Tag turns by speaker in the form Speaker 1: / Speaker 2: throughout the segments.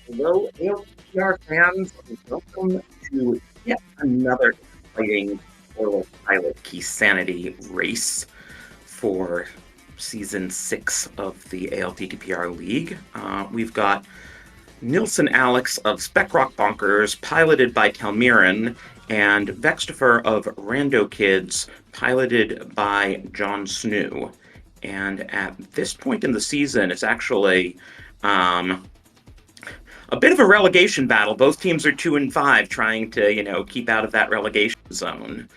Speaker 1: Hello, ALTTPR fans. Welcome to yet another exciting Orla Pilot Key Sanity race for Season 6 of the ALTTPR League. We've got Nilsson Alex of Spec Bonkers, piloted by Telmiran, and Vextifer of Rando Kids, piloted by John Snoo. And at this point in the season, it's actually a bit of a relegation battle. Both teams are 2-5, trying to keep out of that relegation zone.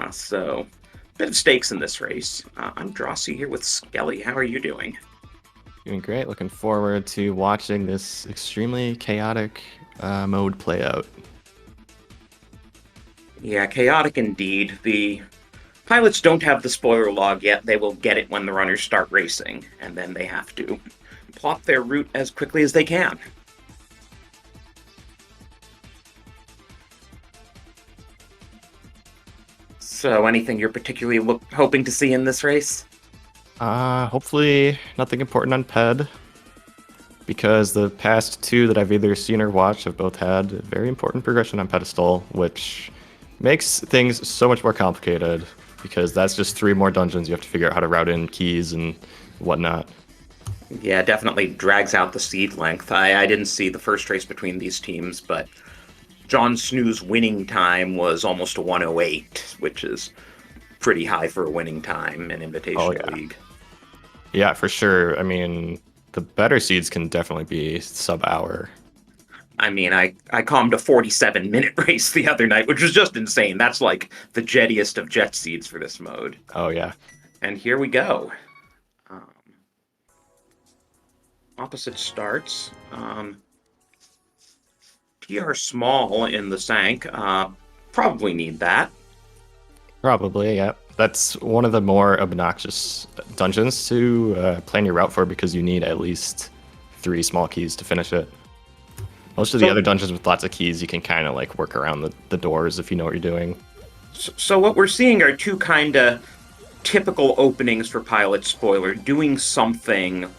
Speaker 1: So, a bit of stakes in this race. I'm Drossi here with Skelly. How are you doing?
Speaker 2: Doing great. Looking forward to watching this extremely chaotic mode play out.
Speaker 1: Yeah, chaotic indeed. The pilots don't have the spoiler log yet. They will get it when the runners start racing, and then they have to plot their route as quickly as they can. So, anything you're particularly hoping to see in this race?
Speaker 2: Hopefully nothing important on PED, because the past two that I've either seen or watched have both had very important progression on pedestal, which makes things so much more complicated, because that's just 3 more dungeons you have to figure out how to route in keys and whatnot.
Speaker 1: Yeah, definitely drags out the seed length. I didn't see the first race between these teams, but John Snoo's winning time was almost a 108, which is pretty high for a winning time in Invitational League.
Speaker 2: Yeah, for sure. I mean, the better seeds can definitely be sub-hour.
Speaker 1: I mean, I calmed a 47-minute race the other night, which was just insane. That's like the jettiest of jet seeds for this mode.
Speaker 2: Oh, yeah.
Speaker 1: And here we go. Opposite starts. PR small in the Sank. Probably need that.
Speaker 2: Probably, yeah. That's one of the more obnoxious dungeons to plan your route for, because you need at least 3 small keys to finish it. Most of the other dungeons with lots of keys, you can kind of like work around the doors if you know what you're doing.
Speaker 1: So what we're seeing are two kind of typical openings for pilot spoiler, doing something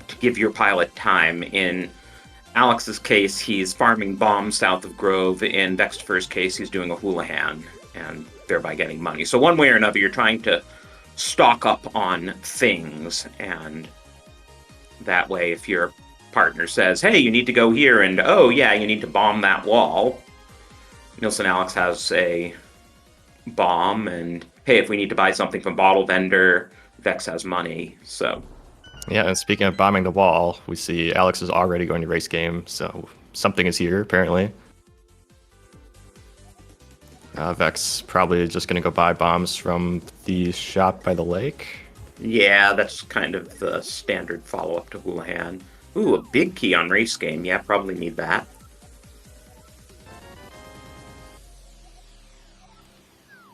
Speaker 1: to give your pilot time. In Alex's case, he's farming bombs south of Grove. In Vextifer's case, he's doing a Houlihan and thereby getting money. So one way or another, you're trying to stock up on things, and that way, if your partner says, hey, you need to go here, and oh yeah, you need to bomb that wall, Nilsson Alex has a bomb, and hey, if we need to buy something from Bottle Vendor, Vex has money, so.
Speaker 2: Yeah, and speaking of bombing the wall, we see Alex is already going to race game, so something is here, apparently. Vex probably just going to go buy bombs from the shop by the lake.
Speaker 1: Yeah, that's kind of the standard follow-up to Houlihan. Ooh, a big key on race game. Yeah, probably need that.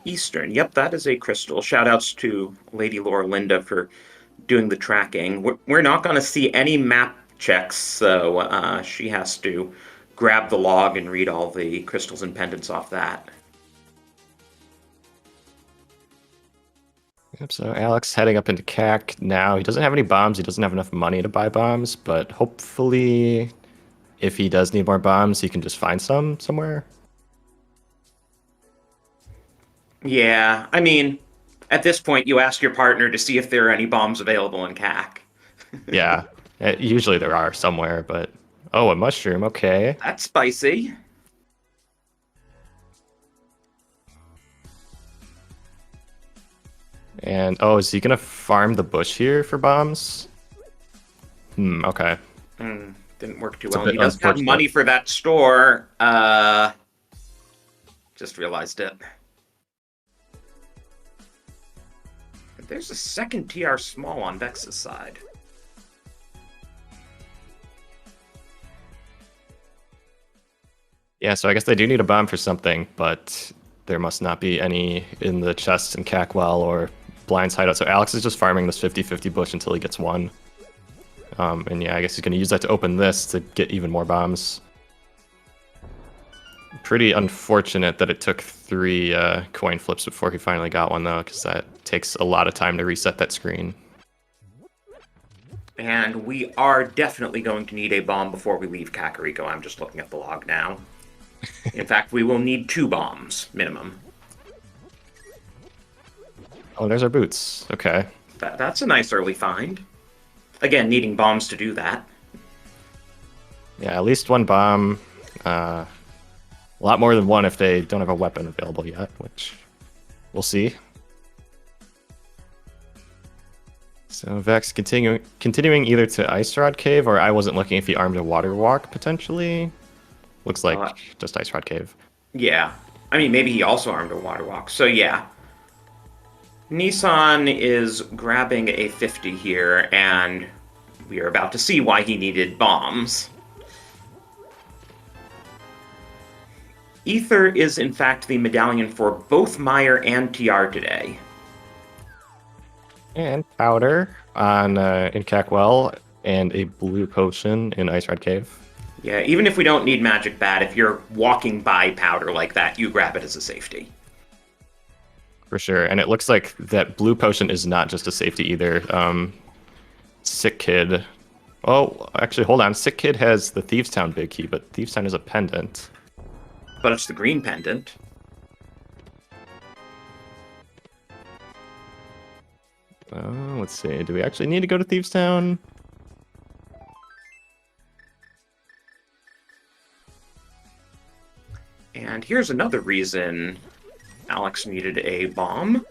Speaker 1: Eastern. Yep, that is a crystal. Shoutouts to Lady Laura Linda for doing the tracking. We're not going to see any map checks, so she has to grab the log and read all the crystals and pendants off that.
Speaker 2: Yep, so Alex heading up into CAC now. He doesn't have any bombs. He doesn't have enough money to buy bombs, but hopefully if he does need more bombs, he can just find some somewhere.
Speaker 1: Yeah, I mean, at this point, you ask your partner to see if there are any bombs available in CAC.
Speaker 2: Yeah, usually there are somewhere, but... Oh, a mushroom, okay.
Speaker 1: That's spicy.
Speaker 2: And, oh, is he gonna farm the bush here for bombs? Okay.
Speaker 1: Didn't work too well. He doesn't have money for that store. Just realized it. There's a second TR small on Vex's side.
Speaker 2: Yeah, so I guess they do need a bomb for something, but there must not be any in the chest in Cackwell or Blind's hideout. So Alex is just farming this 50-50 bush until he gets one. And yeah, I guess he's going to use that to open this to get even more bombs. Pretty unfortunate that it took 3 coin flips before he finally got one, though, because that takes a lot of time to reset that screen.
Speaker 1: And we are definitely going to need a bomb before we leave Kakariko. I'm just looking at the log now. In fact, we will need 2 bombs, minimum.
Speaker 2: Oh, there's our boots. Okay.
Speaker 1: That's a nice early find. Again, needing bombs to do that.
Speaker 2: Yeah, at least 1 bomb. A lot more than 1 if they don't have a weapon available yet, which we'll see. So Vex continuing either to Ice Rod Cave, or I wasn't looking if he armed a Water Walk, potentially. Looks like just Ice Rod Cave.
Speaker 1: Yeah. I mean, maybe he also armed a Water Walk. So yeah. Nissan is grabbing a 50 here, and we are about to see why he needed bombs. Ether is, in fact, the medallion for both Meyer and TR today.
Speaker 2: And Powder on in Cackwell, and a blue potion in Ice Rod Cave.
Speaker 1: Yeah, even if we don't need Magic Bat, if you're walking by Powder like that, you grab it as a safety.
Speaker 2: For sure, and it looks like that blue potion is not just a safety either. Sick Kid. Oh, actually, hold on. Sick Kid has the Thieves Town big key, but Thieves Town is a pendant.
Speaker 1: But it's the green pendant.
Speaker 2: Let's see. Do we actually need to go to Thieves Town?
Speaker 1: And here's another reason Alex needed a bomb,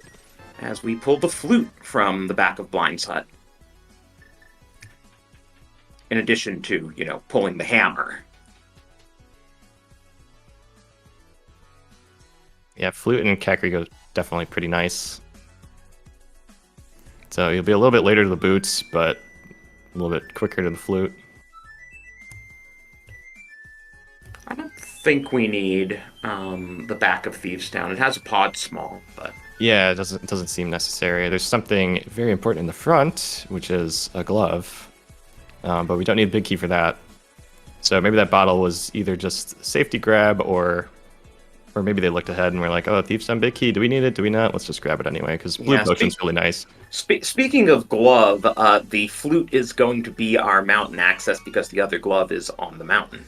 Speaker 1: as we pulled the flute from the back of Blind's hut. In addition to, pulling the hammer.
Speaker 2: Yeah, flute and Kakariko is definitely pretty nice. So you'll be a little bit later to the boots, but a little bit quicker to the flute.
Speaker 1: I don't think we need the back of Thieves Town. It has a pod small, but...
Speaker 2: Yeah, it doesn't seem necessary. There's something very important in the front, which is a glove. But we don't need a big key for that. So maybe that bottle was either just safety grab, or maybe they looked ahead and were like, oh, Thieves Town big key, do we need it? Do we not? Let's just grab it anyway, because blue potion's really nice.
Speaker 1: Speaking of glove, the flute is going to be our mountain access because the other glove is on the mountain.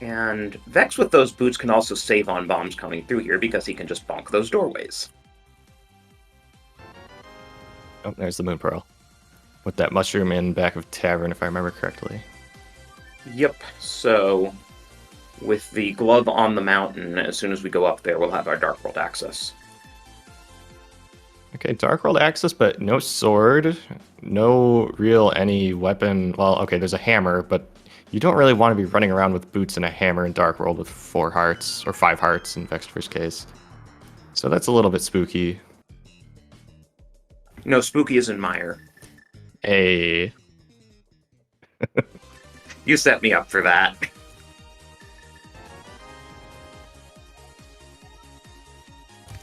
Speaker 1: And Vex with those boots can also save on bombs coming through here because he can just bonk those doorways.
Speaker 2: Oh, there's the Moon Pearl. With that mushroom in back of Tavern, if I remember correctly.
Speaker 1: Yep, so with the glove on the mountain, as soon as we go up there, we'll have our Dark World access.
Speaker 2: Okay, Dark World access, but no sword, no real any weapon. Well, okay, there's a hammer, but you don't really want to be running around with boots and a hammer in Dark World with 4 hearts, or 5 hearts in Vex's first case. So that's a little bit spooky.
Speaker 1: No, spooky is in Meyer.
Speaker 2: Hey.
Speaker 1: You set me up for that.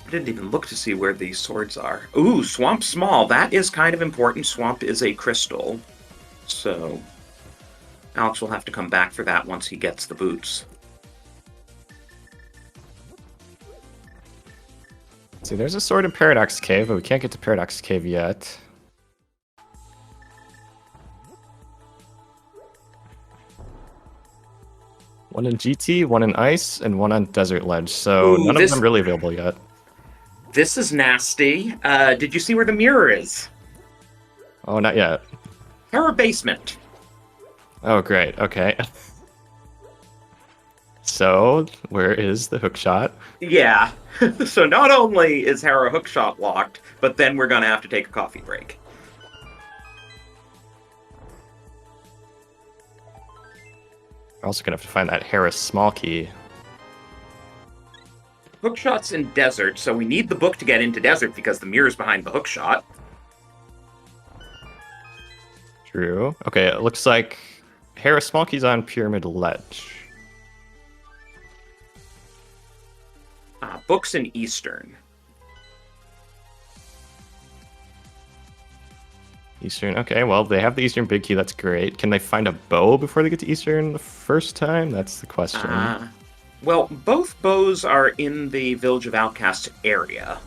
Speaker 1: I didn't even look to see where these swords are. Ooh, Swamp Small. That is kind of important. Swamp is a crystal. So Alex will have to come back for that once he gets the boots.
Speaker 2: See, there's a sword in Paradox Cave, but we can't get to Paradox Cave yet. One in GT, one in Ice, and one on Desert Ledge, so none of them really available yet.
Speaker 1: This is nasty. Did you see where the mirror is?
Speaker 2: Oh, not yet.
Speaker 1: Terror Basement.
Speaker 2: Oh, great. Okay. So, where is the hookshot?
Speaker 1: Yeah. So not only is Hera hookshot locked, but then we're going to have to take a coffee break.
Speaker 2: We're also going to have to find that Hera small key.
Speaker 1: Hookshot's in Desert, so we need the book to get into Desert because the mirror's behind the hookshot.
Speaker 2: True. Okay, it looks like Hera small key's on Pyramid Ledge.
Speaker 1: Books in Eastern.
Speaker 2: Eastern. Okay, well, they have the Eastern big key. That's great. Can they find a bow before they get to Eastern the first time? That's the question.
Speaker 1: Well, both bows are in the Village of Outcasts area.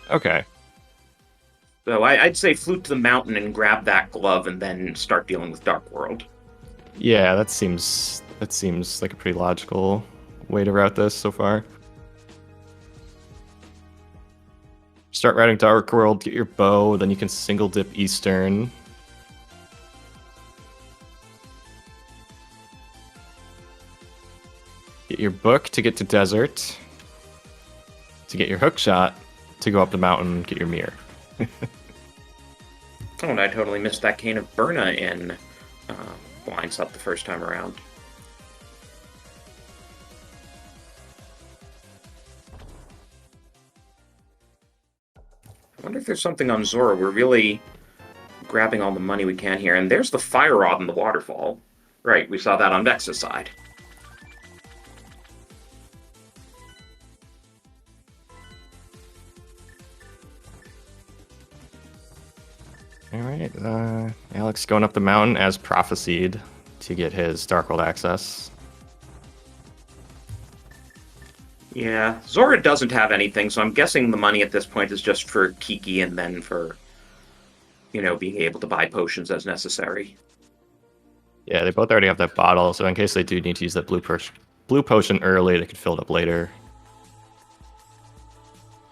Speaker 2: Okay.
Speaker 1: So I'd say flute to the mountain and grab that glove and then start dealing with Dark World.
Speaker 2: Yeah, that seems like a pretty logical way to route this so far. Start routing Dark World, get your bow, then you can single dip Eastern. Get your book to get to Desert. To get your hook shot, to go up the mountain, get your mirror.
Speaker 1: Oh, and I totally missed that cane of Burna in Blinds Up the first time around. I wonder if there's something on Zora. We're really grabbing all the money we can here. And there's the fire rod in the waterfall. Right, we saw that on Vex's side.
Speaker 2: All right, Alex going up the mountain as prophesied to get his Dark World access.
Speaker 1: Yeah, Zora doesn't have anything, so I'm guessing the money at this point is just for Kiki and then for, being able to buy potions as necessary.
Speaker 2: Yeah, they both already have that bottle, so in case they do need to use that blue potion early, they can fill it up later.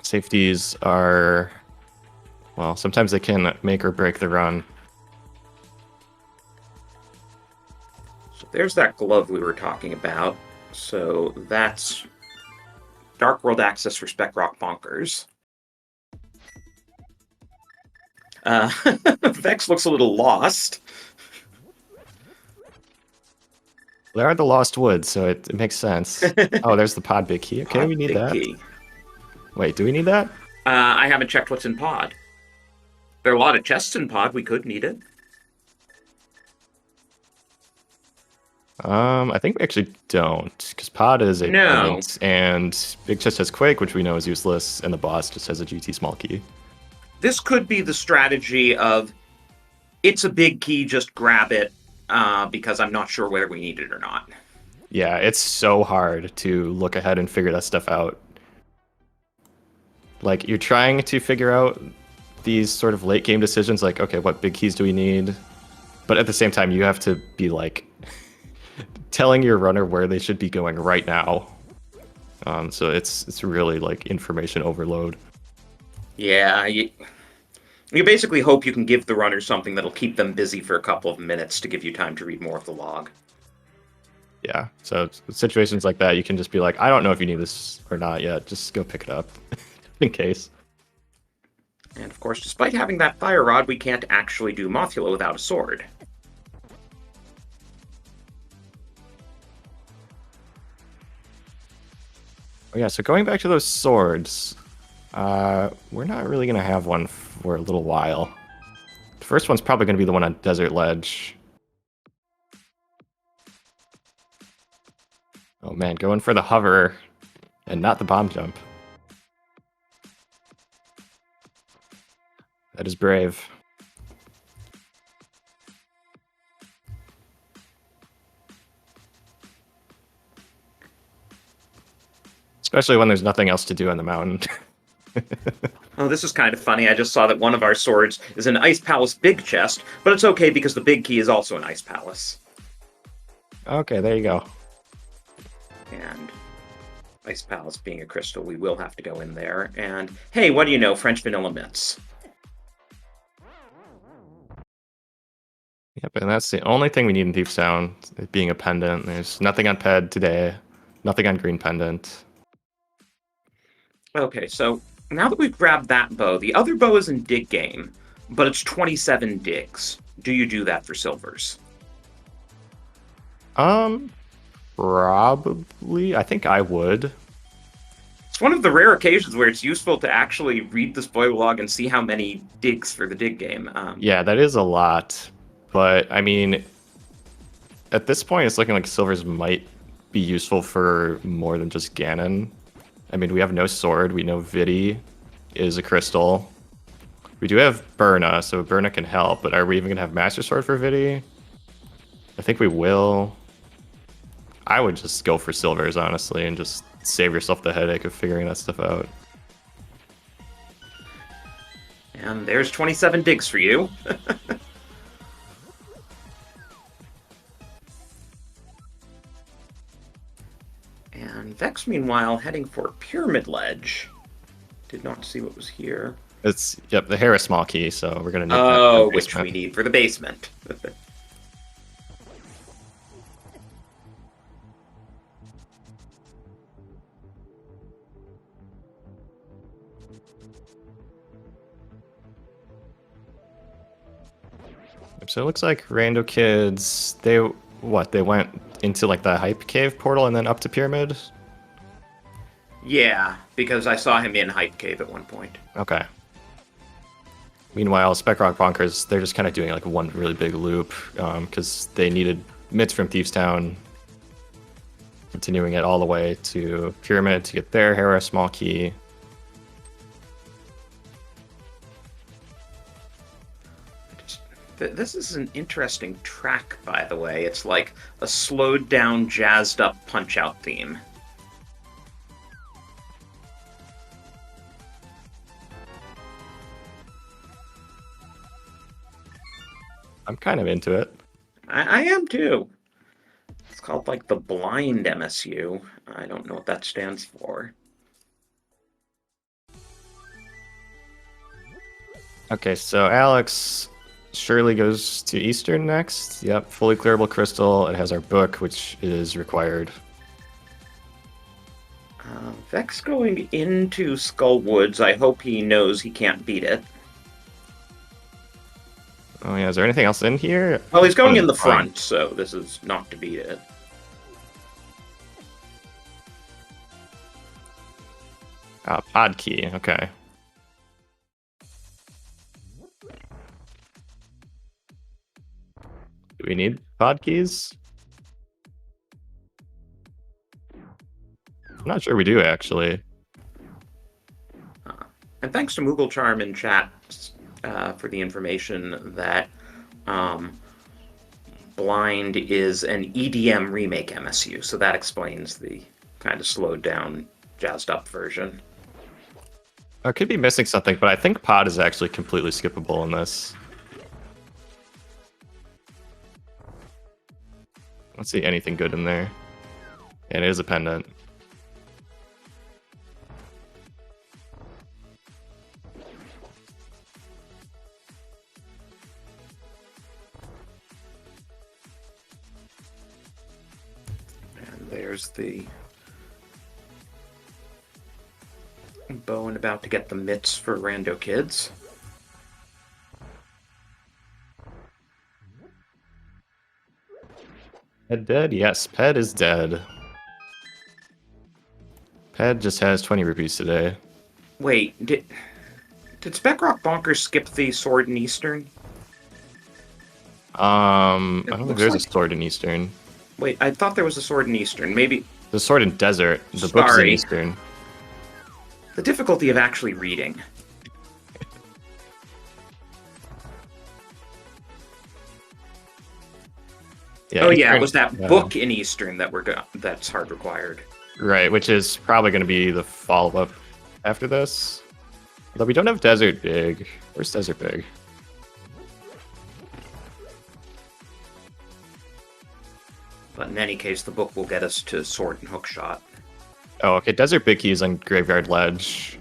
Speaker 2: Safeties are, well, sometimes they can make or break the run.
Speaker 1: So there's that glove we were talking about. So that's Dark World access for Spec Rock Bonkers. Vex looks a little lost.
Speaker 2: There are the Lost Woods, so it makes sense. Oh, there's the pod big key. Okay,
Speaker 1: Pod
Speaker 2: we need
Speaker 1: big
Speaker 2: that.
Speaker 1: Key.
Speaker 2: Wait, do we need that?
Speaker 1: I haven't checked what's in pod. There are a lot of chests in pod. We could need it.
Speaker 2: I think we actually don't, because pod is a permanent, and Big Chest has Quake, which we know is useless, and the boss just has a GT small key.
Speaker 1: This could be the strategy of, it's a big key, just grab it, because I'm not sure whether we need it or not.
Speaker 2: Yeah, it's so hard to look ahead and figure that stuff out. Like, you're trying to figure out these sort of late game decisions, like, okay, what big keys do we need? But at the same time, you have to be, like, telling your runner where they should be going right now. So it's really, like, information overload.
Speaker 1: Yeah, you basically hope you can give the runner something that'll keep them busy for a couple of minutes to give you time to read more of the log.
Speaker 2: Yeah, so situations like that, you can just be like, I don't know if you need this or not yet. Just go pick it up, in case.
Speaker 1: And of course, despite having that fire rod, we can't actually do Mothula without a sword.
Speaker 2: Oh yeah, so going back to those swords, we're not really going to have one for a little while. The first one's probably going to be the one on Desert Ledge. Oh man, going for the hover and not the bomb jump. That is brave. Especially when there's nothing else to do on the mountain.
Speaker 1: Oh, this is kind of funny. I just saw that one of our swords is an Ice Palace big chest, but it's okay because the big key is also an Ice Palace.
Speaker 2: Okay, there you go.
Speaker 1: And Ice Palace being a crystal, we will have to go in there. And hey, what do you know? French vanilla mints.
Speaker 2: Yep, and that's the only thing we need in Deep Sound, it being a pendant. There's nothing on Ped today, nothing on Green Pendant.
Speaker 1: Okay, so now that we've grabbed that bow, the other bow is in dig game, but it's 27 digs. Do you do that for silvers?
Speaker 2: Probably. I think I would.
Speaker 1: It's one of the rare occasions where it's useful to actually read the spoiler log and see how many digs for the dig game.
Speaker 2: Yeah, that is a lot. But, I mean, at this point, it's looking like silvers might be useful for more than just Ganon. I mean, we have no sword. We know Vidi is a crystal. We do have Burna, so Burna can help. But are we even going to have Master Sword for Vidi? I think we will. I would just go for silvers, honestly, and just save yourself the headache of figuring that stuff out.
Speaker 1: And there's 27 digs for you. And Vex, meanwhile, heading for Pyramid Ledge. Did not see what was here.
Speaker 2: It's, yep, the hair is small key, so we're going to need that
Speaker 1: Oh,
Speaker 2: for the
Speaker 1: which
Speaker 2: basement.
Speaker 1: we need for the basement.
Speaker 2: So it looks like Rando kids, they went into like the hype cave portal and then up to pyramid?
Speaker 1: Yeah, because I saw him in Hype Cave at one point.
Speaker 2: Okay. Meanwhile, Spec Bonkers, they're just kind of doing like one really big loop because they needed mitts from Thieves Town, continuing it all the way to pyramid to get their Hera small key.
Speaker 1: This is an interesting track, by the way. It's like a slowed down, jazzed up Punch Out theme.
Speaker 2: I'm kind of into it.
Speaker 1: I am too. It's called like the Blind MSU. I don't know what that stands for.
Speaker 2: Okay, so Alex surely goes to Eastern next. Yep, fully clearable crystal. It has our book, which is required.
Speaker 1: Vex going into Skull Woods. I hope he knows he can't beat it.
Speaker 2: Oh yeah, is there anything else in here?
Speaker 1: Well, he's going in the front, so this is not to beat it.
Speaker 2: Pod key, okay. Do we need pod keys? I'm not sure we do, actually.
Speaker 1: And thanks to Moogle Charm in chat for the information that Blind is an EDM remake MSU, so that explains the kind of slowed down, jazzed up version.
Speaker 2: I could be missing something, but I think pod is actually completely skippable in this. I don't see anything good in there. And it is a pendant.
Speaker 1: And there's the Bowen about to get the mitts for Rando kids.
Speaker 2: Ped dead? Yes, Ped is dead. Ped just has 20 rupees today.
Speaker 1: Wait, did Spec Bonkers skip the sword in Eastern?
Speaker 2: I don't think there's
Speaker 1: like...
Speaker 2: a sword in Eastern.
Speaker 1: Wait, I thought there was a sword in Eastern. Maybe...
Speaker 2: The sword in Desert. The book's in Eastern.
Speaker 1: The difficulty of actually reading.
Speaker 2: Yeah,
Speaker 1: oh
Speaker 2: Eastern,
Speaker 1: yeah, it was that book in Eastern that that's hard required.
Speaker 2: Right, which is probably going to be the follow-up after this. Although we don't have Desert Big. Where's Desert Big?
Speaker 1: But in any case, the book will get us to sword and hookshot.
Speaker 2: Oh, okay. Desert Big Key is on Graveyard Ledge.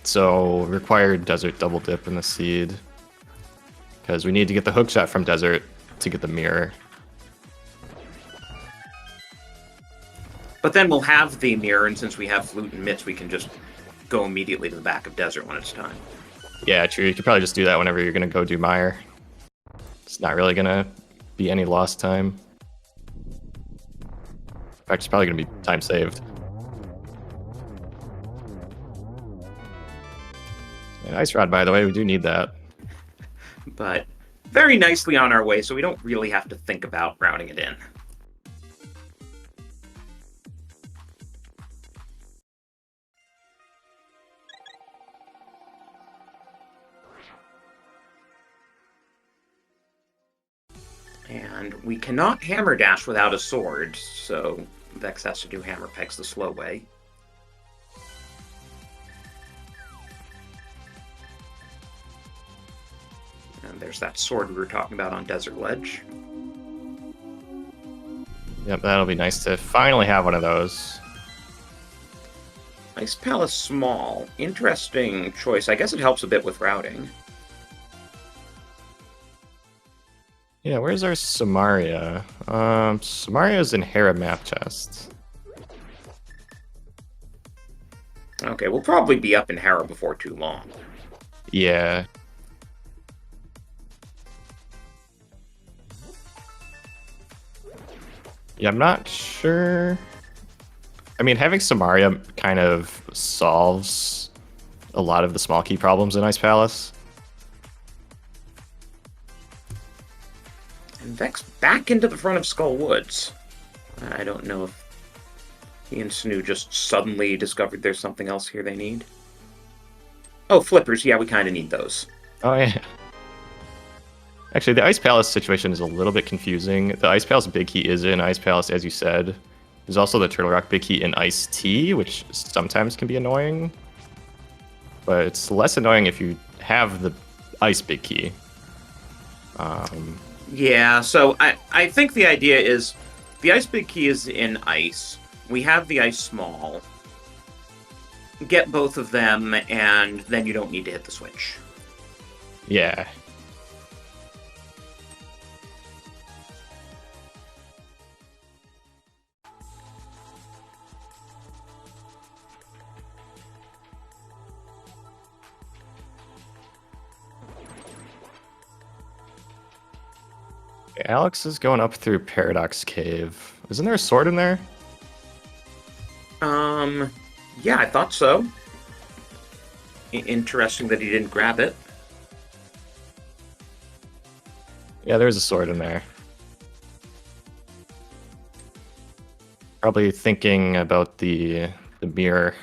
Speaker 2: So required Desert Double Dip in the seed. Because we need to get the hookshot from Desert to get the mirror.
Speaker 1: But then we'll have the mirror, and since we have Flute and Mitts, we can just go immediately to the back of Desert when it's time.
Speaker 2: Yeah, true. You could probably just do that whenever you're going to go do Mire. It's not really going to be any lost time. In fact, it's probably going to be time saved. Yeah, Ice Rod, by the way, we do need that.
Speaker 1: But very nicely on our way, so we don't really have to think about routing it in. And we cannot hammer dash without a sword, so Vex has to do hammer pegs the slow way. there's that sword we were talking about on Desert Ledge.
Speaker 2: Yep, that'll be nice to finally have one of those.
Speaker 1: Ice Palace small. Interesting choice. I guess it helps a bit with routing.
Speaker 2: Yeah, where's our Samaria? Samaria's in Hera map chest.
Speaker 1: Okay, we'll probably be up in Hera before too long.
Speaker 2: Yeah. Yeah, I'm not sure. I mean, having Samaria kind of solves a lot of the small key problems in Ice Palace.
Speaker 1: And Vex back into the front of Skull Woods. I don't know if he and Snoo just suddenly discovered there's something else here they need. Oh, flippers. Yeah, we kind of need those.
Speaker 2: Oh, yeah. Actually, the Ice Palace situation is a little bit confusing. The Ice Palace big key is in Ice Palace, as you said. There's also the Turtle Rock big key in Ice Tea, which sometimes can be annoying. But it's less annoying if you have the Ice big key.
Speaker 1: Yeah, so I think the idea is the Ice big key is in Ice. We have the Ice small. Get both of them, and then you don't need to hit the switch.
Speaker 2: Yeah. Alex is going up through Paradox Cave. Isn't there a sword in there?
Speaker 1: Yeah, I thought so. Interesting that he didn't grab it.
Speaker 2: Yeah, there's a sword in there. Probably thinking about the mirror.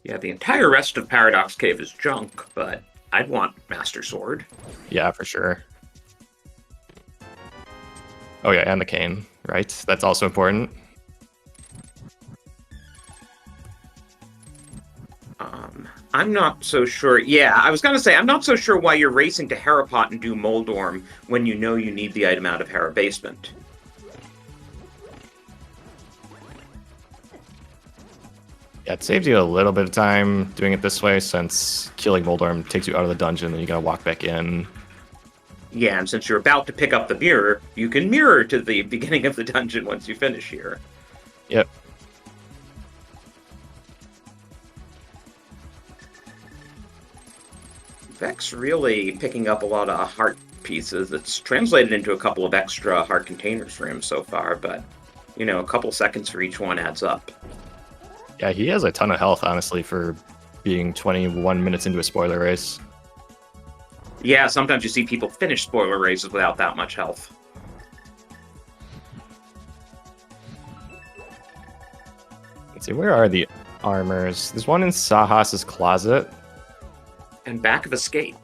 Speaker 1: Yeah, the entire rest of Paradox Cave is junk, but I'd want Master Sword.
Speaker 2: Yeah, for sure. Oh yeah, and the cane, right? That's also important.
Speaker 1: I'm not so sure. Yeah, I was gonna say, I'm not so sure why you're racing to Harapot and do Moldorm when you know you need the item out of Hera Basement.
Speaker 2: Yeah, it saves you a little bit of time doing it this way, since killing Moldorm takes you out of the dungeon, then you gotta walk back in.
Speaker 1: Yeah, and since you're about to pick up the mirror, you can mirror to the beginning of the dungeon once you finish here.
Speaker 2: Yep.
Speaker 1: Vex really picking up a lot of heart pieces. It's translated into a couple of extra heart containers for him so far, but, you know, a couple seconds for each one adds up.
Speaker 2: Yeah, he has a ton of health, honestly, for being 21 minutes into a spoiler race.
Speaker 1: Yeah, sometimes you see people finish spoiler races without that much health.
Speaker 2: Let's see, where are the armors? There's one in Sahas's closet.
Speaker 1: And back of Escape.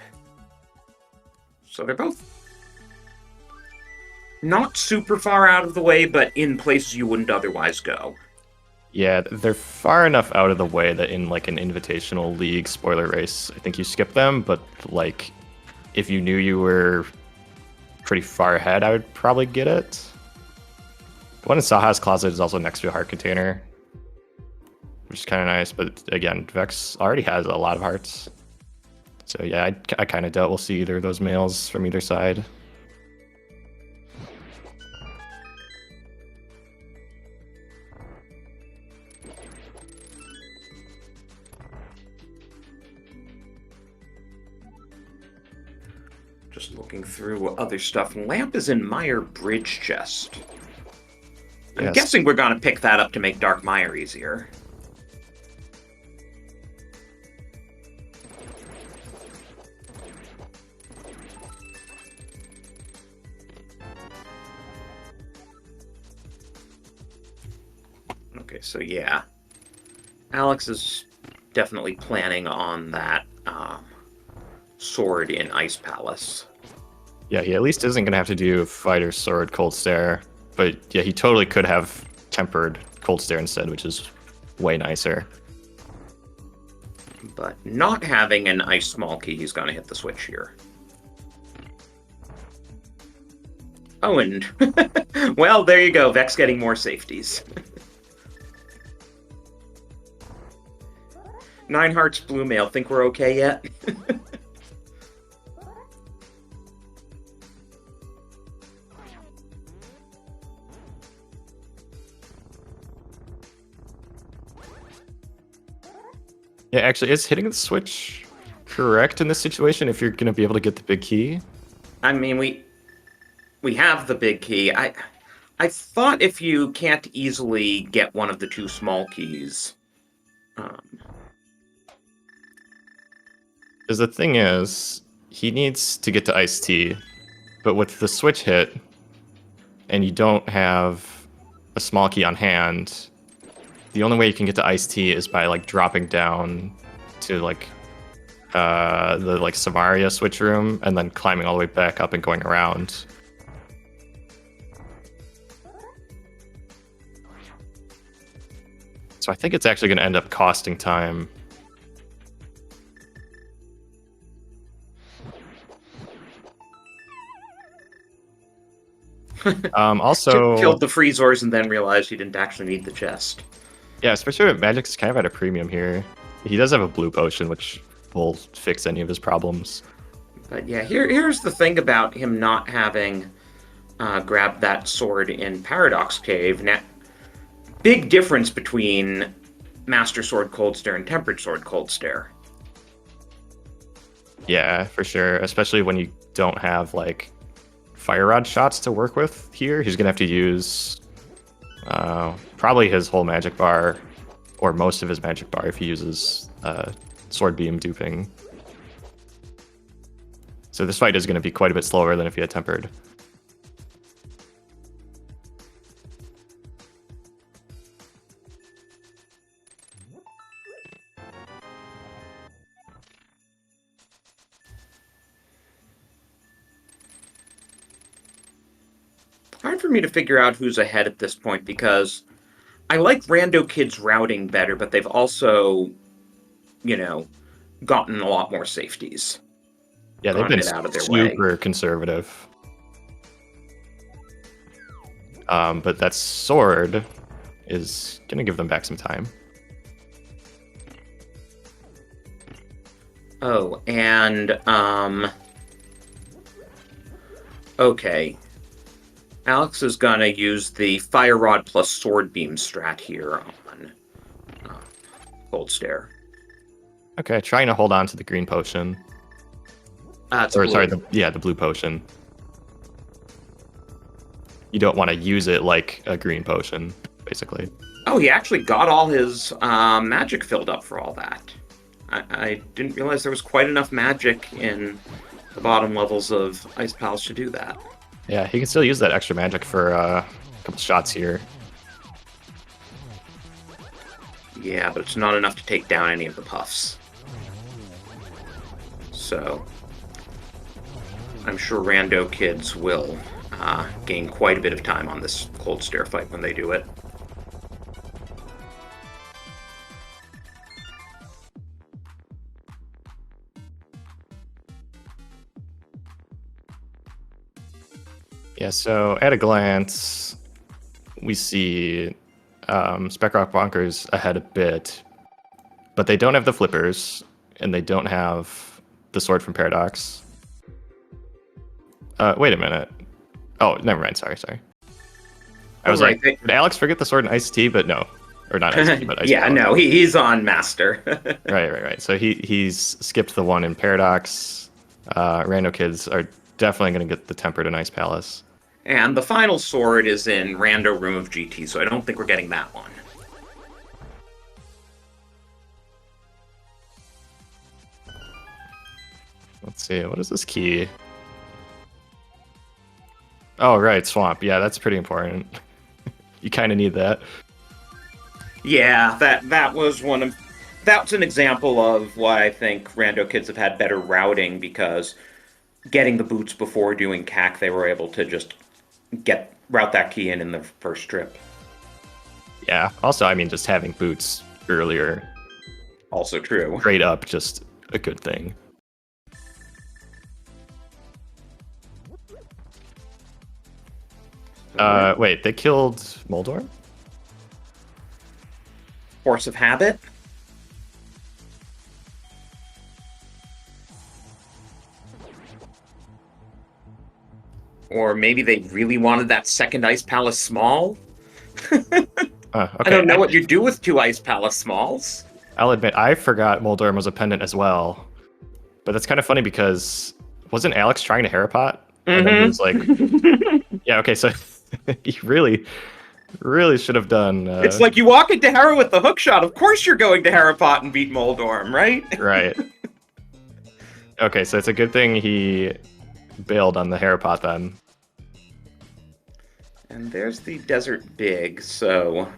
Speaker 1: So they're both not super far out of the way, but in places you wouldn't otherwise go.
Speaker 2: Yeah, they're far enough out of the way that in like an Invitational League spoiler race, I think you skip them, but like if you knew you were pretty far ahead, I would probably get it. The one in Saha's closet is also next to a heart container, which is kind of nice, but again, Vex already has a lot of hearts. So yeah, I kind of doubt we'll see either of those males from either side.
Speaker 1: Just looking through other stuff. Lamp is in Mire Bridge chest. I'm
Speaker 2: Yes.
Speaker 1: guessing we're gonna pick that up to make Dark Mire easier. Okay, so yeah. Alex is definitely planning on that sword in Ice Palace.
Speaker 2: Yeah, he at least isn't going to have to do Fighter Sword Cold Stare. But yeah, he totally could have tempered Cold Stare instead, which is way nicer.
Speaker 1: But not having an ice small key, he's going to hit the switch here. Oh, and well, there you go. Vex getting more safeties. 9 hearts blue mail. Think we're okay yet?
Speaker 2: Yeah, actually, is hitting the switch correct in this situation if you're going to be able to get the big key?
Speaker 1: I mean, we have the big key. I thought if you can't easily get one of the 2 small keys.
Speaker 2: Because the thing is, he needs to get to iced tea, but with the switch hit, and you don't have a small key on hand, the only way you can get to iced tea is by like dropping down to like the like Samaria switch room and then climbing all the way back up and going around. So I think it's actually going to end up costing time. Also
Speaker 1: killed the Freezors and then realized he didn't actually need the chest.
Speaker 2: Yeah, especially with Magic's kind of at a premium here. He does have a blue potion, which will fix any of his problems.
Speaker 1: But yeah, here's the thing about him not having grabbed that sword in Paradox Cave. Now, big difference between Master Sword Cold Stare and Tempered Sword Cold Stare.
Speaker 2: Yeah, for sure. Especially when you don't have like Fire Rod shots to work with here. He's gonna have to use probably his whole magic bar, or most of his magic bar if he uses Sword Beam duping. So this fight is going to be quite a bit slower than if he had tempered.
Speaker 1: Hard for me to figure out who's ahead at this point because I like Rando Kid's routing better, but they've also, you know, gotten a lot more safeties.
Speaker 2: Yeah, they've been out of their super conservative. But that sword is going to give them back some time.
Speaker 1: Oh, and, okay. Alex is going to use the Fire Rod plus Sword Beam strat here on Cold Stare.
Speaker 2: Okay, trying to hold on to the green potion. Sorry, the blue potion. You don't want to use it like a green potion, basically.
Speaker 1: Oh, he actually got all his magic filled up for all that. I didn't realize there was quite enough magic in the bottom levels of Ice Palace to do that.
Speaker 2: Yeah, he can still use that extra magic for a couple shots here.
Speaker 1: Yeah, but it's not enough to take down any of the puffs. So, I'm sure Rando Kids will gain quite a bit of time on this Cold Stare fight when they do it.
Speaker 2: Yeah, so at a glance, we see Spec Rock Bonkers ahead a bit, but they don't have the flippers, and they don't have the sword from Paradox. Wait a minute. Oh, never mind. Sorry. I was like, did Alex forget the sword in Ice Tea? But no. Or not Ice Tea, but Ice
Speaker 1: Yeah, no, he's on Master.
Speaker 2: Right. So he's skipped the one in Paradox. Rando Kids are definitely going to get the Tempered in Ice Palace.
Speaker 1: And the final sword is in Rando Room of GT, so I don't think we're getting that one.
Speaker 2: Let's see, what is this key? Oh, right, Swamp. Yeah, that's pretty important. You kind of need that.
Speaker 1: Yeah, that was one of... That's an example of why I think Rando Kids have had better routing, because getting the boots before doing CAC, they were able to just route that key in the first trip.
Speaker 2: Yeah, also, I mean, just having boots earlier
Speaker 1: Also true.
Speaker 2: straight up just a good thing. Wait, they killed Moldor?
Speaker 1: Force of habit. Or maybe they really wanted that second Ice Palace small?
Speaker 2: Okay.
Speaker 1: I don't know what you do with 2 Ice Palace smalls.
Speaker 2: I'll admit, I forgot Moldorm was a pendant as well. But that's kind of funny because wasn't Alex trying to Harapot? And then he was like, yeah, okay, so he really should have done...
Speaker 1: It's like you walk into Hera with the hook shot. Of course you're going to Harapot and beat Moldorm, right?
Speaker 2: Right. Okay, so it's a good thing he bailed on the Harapot then.
Speaker 1: And there's the Desert Big, so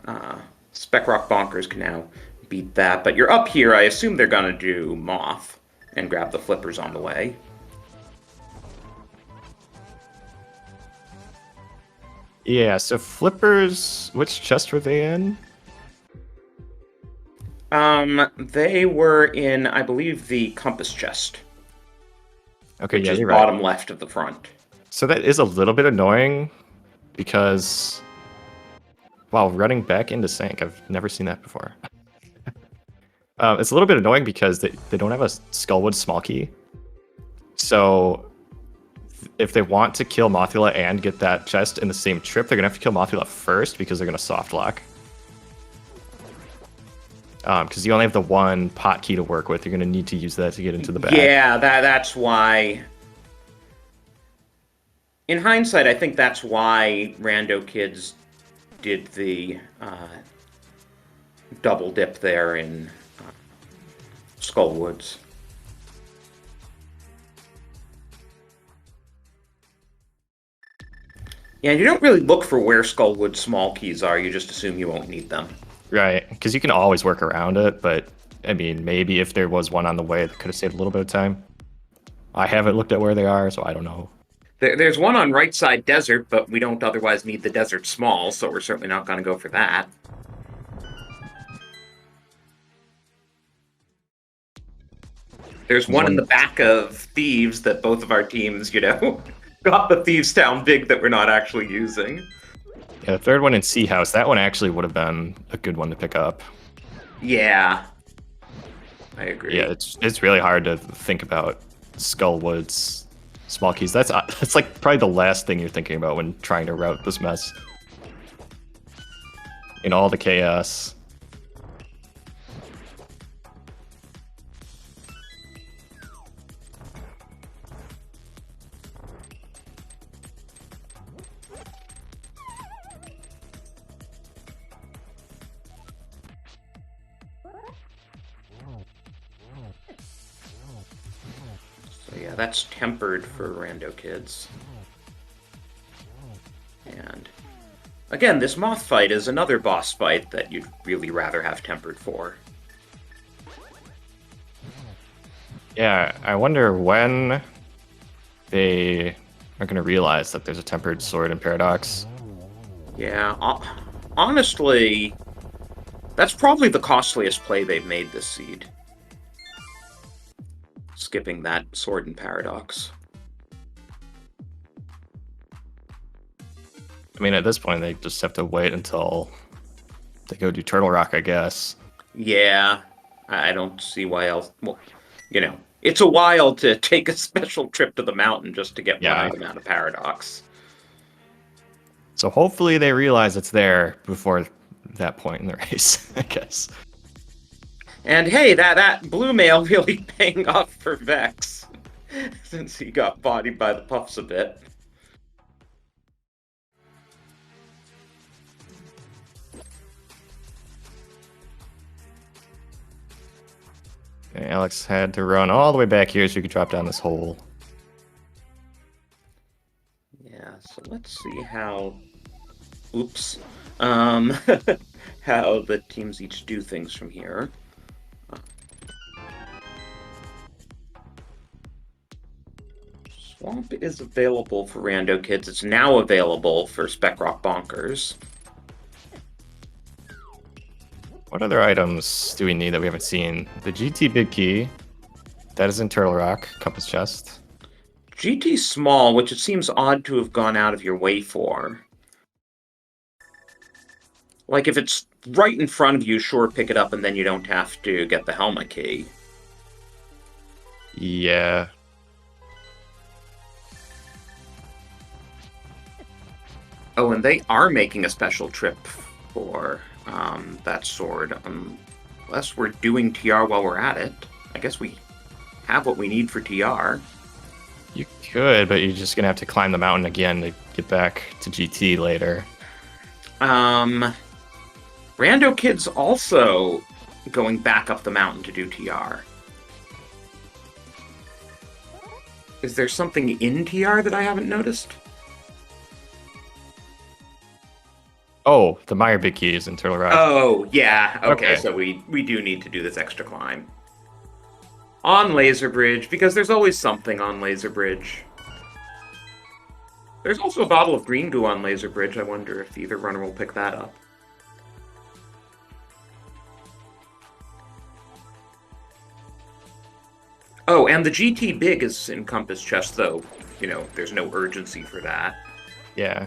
Speaker 1: Spec Rock Bonkers can now beat that. But you're up here, I assume they're going to do Moth and grab the flippers on the way.
Speaker 2: Yeah, so flippers, which chest were they in?
Speaker 1: They were in, I believe, the compass chest.
Speaker 2: Okay,
Speaker 1: which
Speaker 2: yeah,
Speaker 1: is
Speaker 2: you're
Speaker 1: bottom
Speaker 2: right.
Speaker 1: left of the front.
Speaker 2: So that is a little bit annoying because wow, running back into sync, I've never seen that before. It's a little bit annoying because they don't have a Skullwood small key. So if they want to kill Mothula and get that chest in the same trip, they're gonna have to kill Mothula first because they're gonna soft lock. Because you only have the one pot key to work with, you're gonna need to use that to get into the back.
Speaker 1: Yeah, that's why. In hindsight, I think that's why Rando kids did the double dip there in Skullwoods. Yeah, you don't really look for where Skullwood small keys are. You just assume you won't need them.
Speaker 2: Right, because you can always work around it, but I mean, maybe if there was one on the way that could have saved a little bit of time. I haven't looked at where they are, so I don't know.
Speaker 1: There's one on right side desert, but we don't otherwise need the desert small, so we're certainly not going to go for that. There's one in the back of Thieves that both of our teams, got the Thieves Town big that we're not actually using.
Speaker 2: Yeah, the third one in Sea House, that one actually would have been a good one to pick up.
Speaker 1: Yeah, I agree.
Speaker 2: Yeah, it's really hard to think about Skullwood's small keys. That's like probably the last thing you're thinking about when trying to route this mess. In all the chaos.
Speaker 1: So yeah, that's tempered for Rando kids. And again, this Moth fight is another boss fight that you'd really rather have tempered for.
Speaker 2: Yeah, I wonder when they are going to realize that there's a tempered sword in Paradox.
Speaker 1: Yeah, honestly, that's probably the costliest play they've made this seed. Skipping that sword in Paradox.
Speaker 2: I mean, at this point, they just have to wait until they go do Turtle Rock, I guess.
Speaker 1: Yeah, I don't see why else. Well, it's a while to take a special trip to the mountain just to get one item out of Paradox.
Speaker 2: So hopefully they realize it's there before that point in the race, I guess.
Speaker 1: And hey, that blue mail really paying off for Vex, since he got bodied by the puffs a bit.
Speaker 2: Okay, Alex had to run all the way back here so you could drop down this hole.
Speaker 1: Yeah, so let's see how... Oops. How the teams each do things from here. Swamp is available for Rando kids. It's now available for Spec Rock Bonkers.
Speaker 2: What other items do we need that we haven't seen? The GT Big Key. That is in Turtle Rock, Compass Chest.
Speaker 1: GT Small, which it seems odd to have gone out of your way for. Like, if it's right in front of you, sure, pick it up, and then you don't have to get the helmet key.
Speaker 2: Yeah.
Speaker 1: Oh, and they are making a special trip for that sword. Unless we're doing TR while we're at it. I guess we have what we need for TR.
Speaker 2: You could, but you're just going to have to climb the mountain again to get back to GT later.
Speaker 1: Rando Kid's also going back up the mountain to do TR. Is there something in TR that I haven't noticed?
Speaker 2: Oh, the Meyer Big Key is in Turtle Rock.
Speaker 1: Oh, yeah. Okay,
Speaker 2: Okay.
Speaker 1: so we do need to do this extra climb. On Laser Bridge, because there's always something on Laser Bridge. There's also a bottle of green goo on Laser Bridge. I wonder if either runner will pick that up. Oh, and the GT Big is in Compass Chest, though. You know, there's no urgency for that.
Speaker 2: Yeah.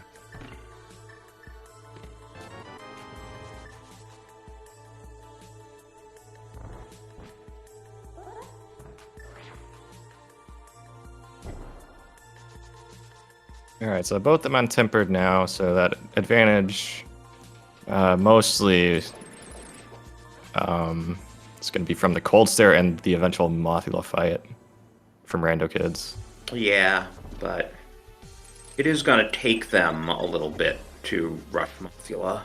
Speaker 2: Alright, so both them untempered now, so that advantage mostly it's going to be from the Cold Stare and the eventual Mothula fight from Rando Kids.
Speaker 1: Yeah, but it is going to take them a little bit to rush Mothula.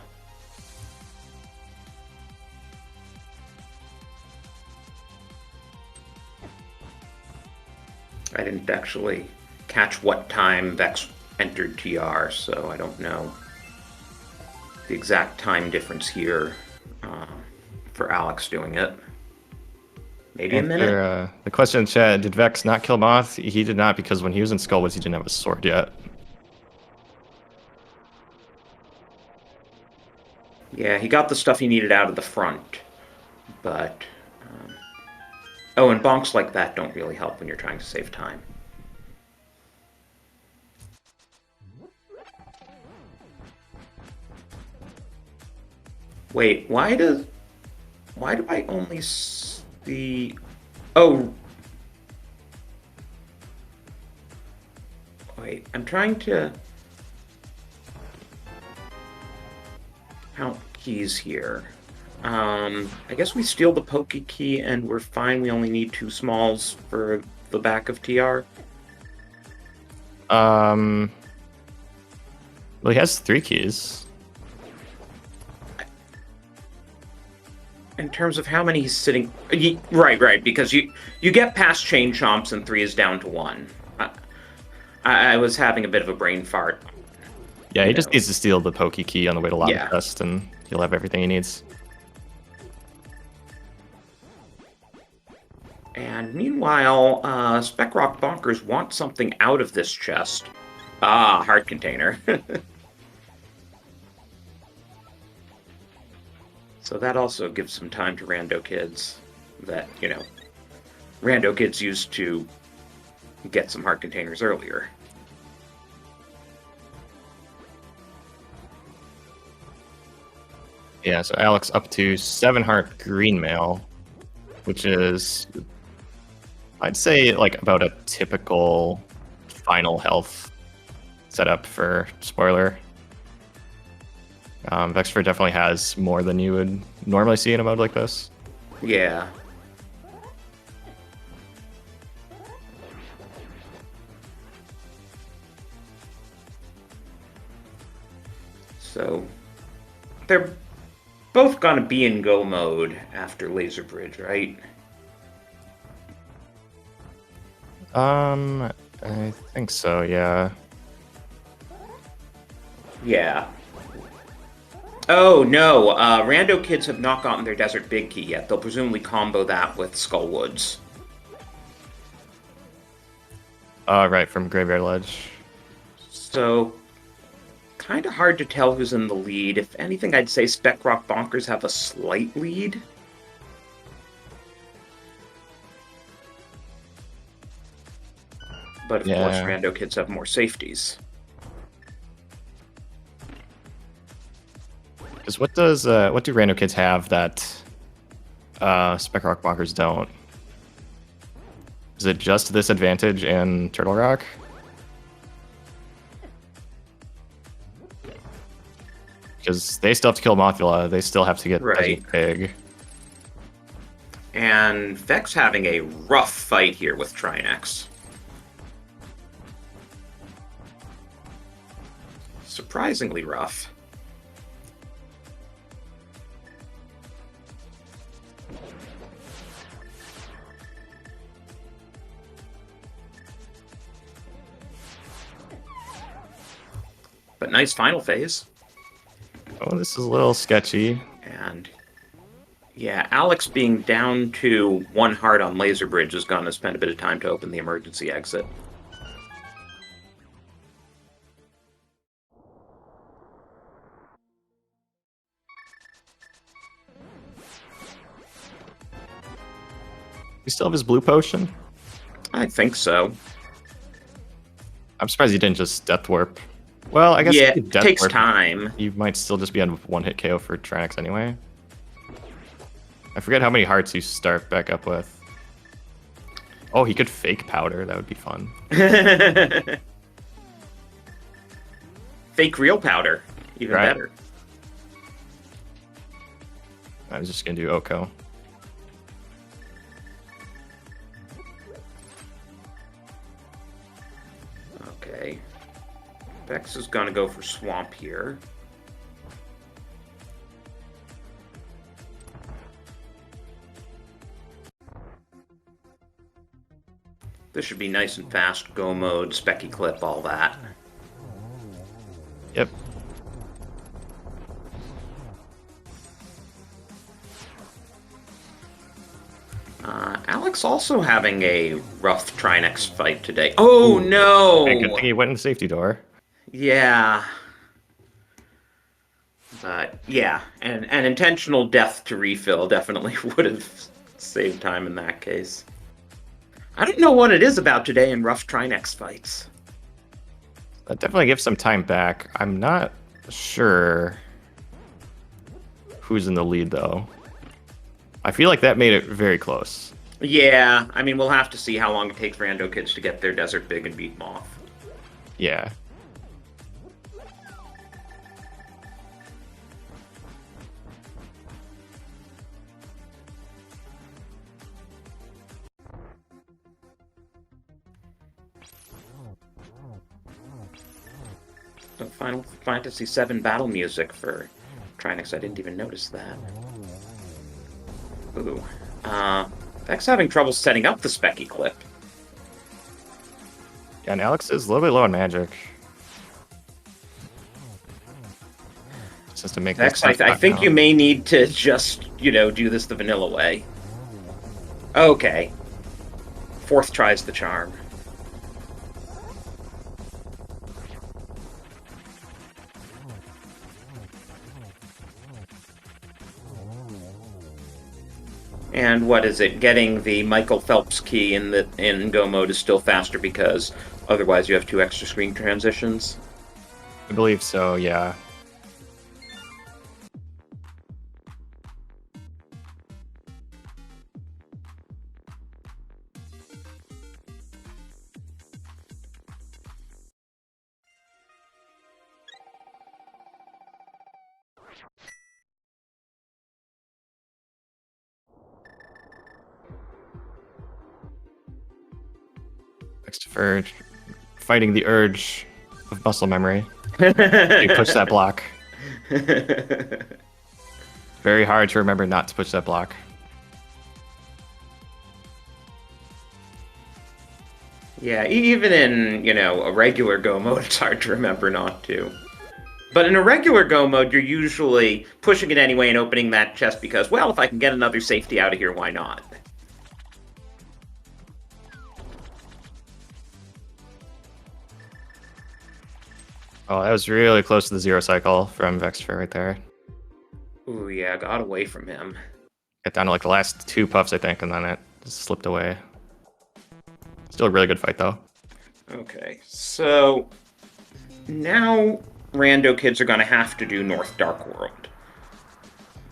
Speaker 1: I didn't actually catch what time Vex entered TR, so I don't know the exact time difference here for Alex doing it. Maybe a minute?
Speaker 2: The question in chat, did Vex not kill Moth? He did not, because when he was in Skullwoods, he didn't have a sword yet.
Speaker 1: Yeah, he got the stuff he needed out of the front, but... Oh, and bonks like that don't really help when you're trying to save time. Wait, why do I only see... Oh. Wait, I'm trying to count keys here. I guess we steal the Poke Key and we're fine. We only need 2 smalls for the back of TR.
Speaker 2: Well, he has 3 keys.
Speaker 1: In terms of how many he's sitting... Right, because you get past Chain Chomps and 3 is down to 1. I was having a bit of a brain fart.
Speaker 2: Yeah, he just needs to steal the Poke Key on the way to Lava
Speaker 1: Yeah.
Speaker 2: Fest, and he'll have everything he needs.
Speaker 1: And meanwhile, Spec Rock Bonkers want something out of this chest. Ah, heart container. So that also gives some time to Rando Kids that, you know, Rando Kids used to get some heart containers earlier.
Speaker 2: Yeah, so Alex up to 7 heart green mail, which is, I'd say, like about a typical final health setup for spoiler. Vexford definitely has more than you would normally see in a mode like this.
Speaker 1: Yeah. So they're both gonna be in go mode after Laser Bridge, right?
Speaker 2: I think so, yeah.
Speaker 1: Yeah. Oh, no. Rando Kids have not gotten their Desert Big Key yet. They'll presumably combo that with Skullwoods.
Speaker 2: Right, from Graveyard Ledge.
Speaker 1: So, kind of hard to tell who's in the lead. If anything, I'd say Spec, Rock, Bonkers have a slight lead. But of course, Rando kids have more safeties.
Speaker 2: Because what do Rando kids have that Spec Rock Bonkers don't? Is it just this advantage in Turtle Rock? Because they still have to kill Mothula, they still have to get Desert Pig.
Speaker 1: And Vex having a rough fight here with Trinex. Surprisingly rough. But nice final phase.
Speaker 2: Oh, this is a little sketchy.
Speaker 1: And yeah, Alex being down to 1 heart on Laser Bridge is going to spend a bit of time to open the emergency exit.
Speaker 2: He still have his blue potion?
Speaker 1: I think so.
Speaker 2: I'm surprised he didn't just Death Warp. Well, I guess
Speaker 1: it takes time.
Speaker 2: You might still just be on 1-hit KO for Trinex anyway. I forget how many hearts you start back up with. Oh, he could fake powder. That would be fun.
Speaker 1: Fake real powder. Even better.
Speaker 2: I was just going to do Oko.
Speaker 1: Okay. Vex is going to go for Swamp here. This should be nice and fast. Go mode, Specky clip, all that.
Speaker 2: Yep.
Speaker 1: Alex also having a rough Trinex fight today. Oh, no!
Speaker 2: Good thing he went in the safety door.
Speaker 1: Yeah. But, yeah, an intentional death to refill definitely would have saved time in that case. I don't know what it is about today in rough Trinex fights.
Speaker 2: That definitely gives some time back. I'm not sure who's in the lead, though. I feel like that made it very close.
Speaker 1: Yeah, I mean, we'll have to see how long it takes Rando kids to get their Desert Big and beat Moth.
Speaker 2: Yeah.
Speaker 1: The Final Fantasy VII battle music for Trinex. I didn't even notice that. Ooh. Vex having trouble setting up the Specky clip.
Speaker 2: Yeah, and Alex is a little bit low on magic. Just to make
Speaker 1: Vex, I think you may need to just, do this the vanilla way. Okay. 4th tries the charm. And what is it? Getting the Michael Phelps key in Go mode is still faster because otherwise you have 2 extra screen transitions?
Speaker 2: I believe so, yeah. Next for fighting the urge of muscle memory. You push that block. Very hard to remember not to push that block.
Speaker 1: Yeah, even in, a regular Go mode, it's hard to remember not to. But in a regular Go mode, you're usually pushing it anyway and opening that chest because, well, if I can get another safety out of here, why not?
Speaker 2: Oh, that was really close to the 0 cycle from Vextra right there.
Speaker 1: Ooh, yeah, got away from him.
Speaker 2: Got down to like the last 2 puffs, I think, and then it just slipped away. Still a really good fight, though.
Speaker 1: Okay, so now Rando kids are going to have to do North Dark World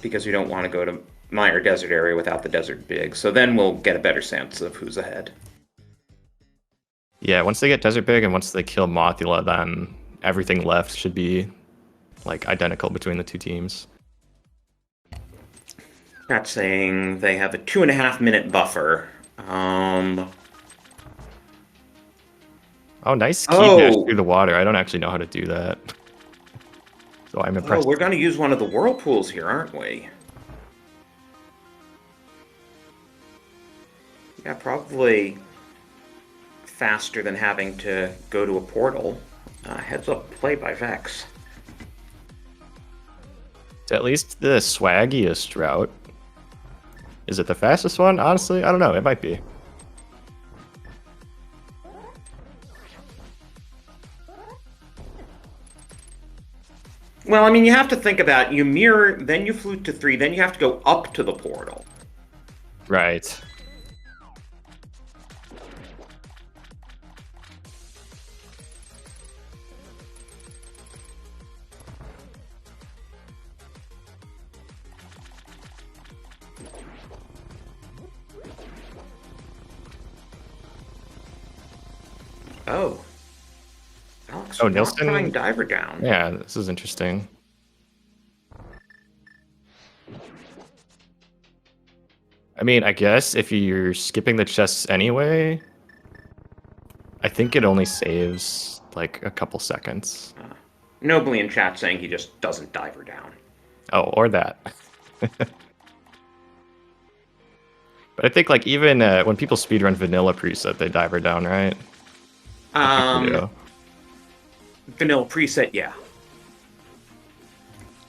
Speaker 1: because we don't want to go to Mire Desert area without the Desert Big. So then we'll get a better sense of who's ahead.
Speaker 2: Yeah, once they get Desert Big and once they kill Mothula, then everything left should be like identical between the 2 teams.
Speaker 1: Not saying they have a 2.5-minute buffer.
Speaker 2: Oh, nice key dash
Speaker 1: Oh,
Speaker 2: through the water. I don't actually know how to do that. So I'm impressed.
Speaker 1: we're going to use one of the whirlpools here, aren't we? Yeah, probably faster than having to go to a portal. Heads up play by Vex.
Speaker 2: It's at least the swaggiest route. Is it the fastest one? Honestly, I don't know. It might be.
Speaker 1: Well, I mean, you have to think about you mirror, then you flute to 3, then you have to go up to the portal.
Speaker 2: Right.
Speaker 1: Oh. Alex,
Speaker 2: Oh,
Speaker 1: not
Speaker 2: Nielsen?
Speaker 1: trying diver down.
Speaker 2: Yeah, this is interesting. I mean, I guess if you're skipping the chests anyway, I think it only saves like a couple seconds.
Speaker 1: Nobly in chat saying he just doesn't diver down.
Speaker 2: Oh, or that. But I think like even when people speedrun vanilla preset, they diver down, right? I think they do.
Speaker 1: Vanilla preset, yeah.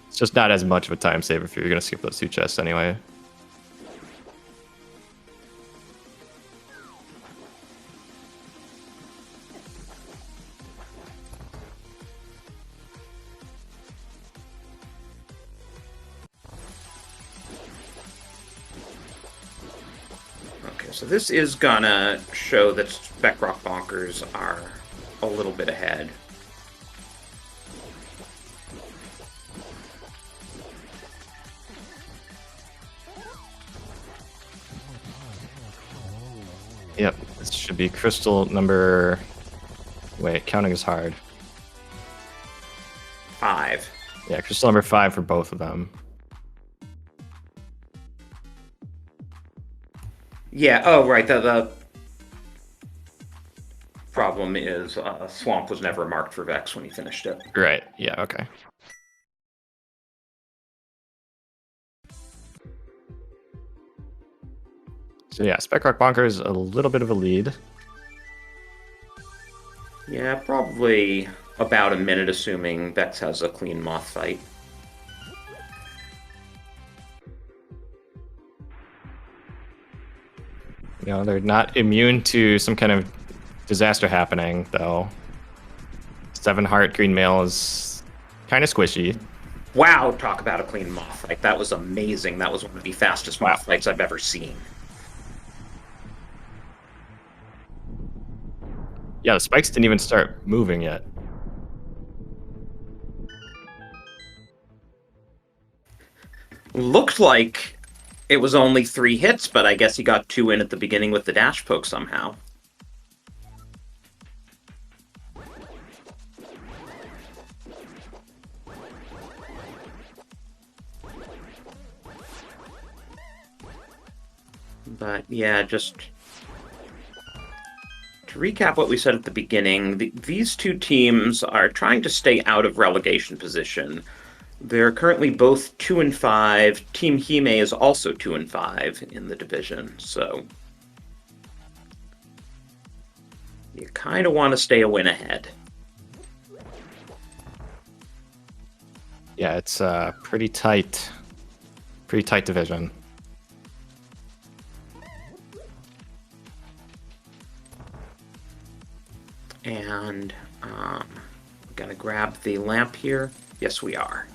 Speaker 2: It's just not as much of a time save if you're gonna skip those 2 chests anyway.
Speaker 1: Okay, so this is gonna show that Spec Rock Bonkers are a little bit ahead.
Speaker 2: Yep, this should be crystal number... Wait, counting is hard.
Speaker 1: 5.
Speaker 2: Yeah, crystal number 5 for both of them.
Speaker 1: Yeah, oh, right, the problem is Swamp was never marked for Vex when he finished it.
Speaker 2: Right, yeah, okay. So yeah, Spec Rock Bonkers a little bit of a lead.
Speaker 1: Yeah, probably about a minute, assuming Vex has a clean moth fight.
Speaker 2: You know, they're not immune to some kind of disaster happening, though. 7 heart green mail is kind of squishy.
Speaker 1: Wow, talk about a clean moth fight. That was amazing. That was one of the fastest moth fights I've ever seen.
Speaker 2: Yeah, the spikes didn't even start moving yet.
Speaker 1: Looked like it was only 3 hits, but I guess he got 2 in at the beginning with the dash poke somehow. But yeah, just to recap what we said at the beginning, these 2 teams are trying to stay out of relegation position. They're currently both 2-5. Team Hime is also 2-5 in the division, so you kind of want to stay a win ahead.
Speaker 2: Yeah, it's a pretty tight division.
Speaker 1: And Gonna grab the lamp here. Yes, we are.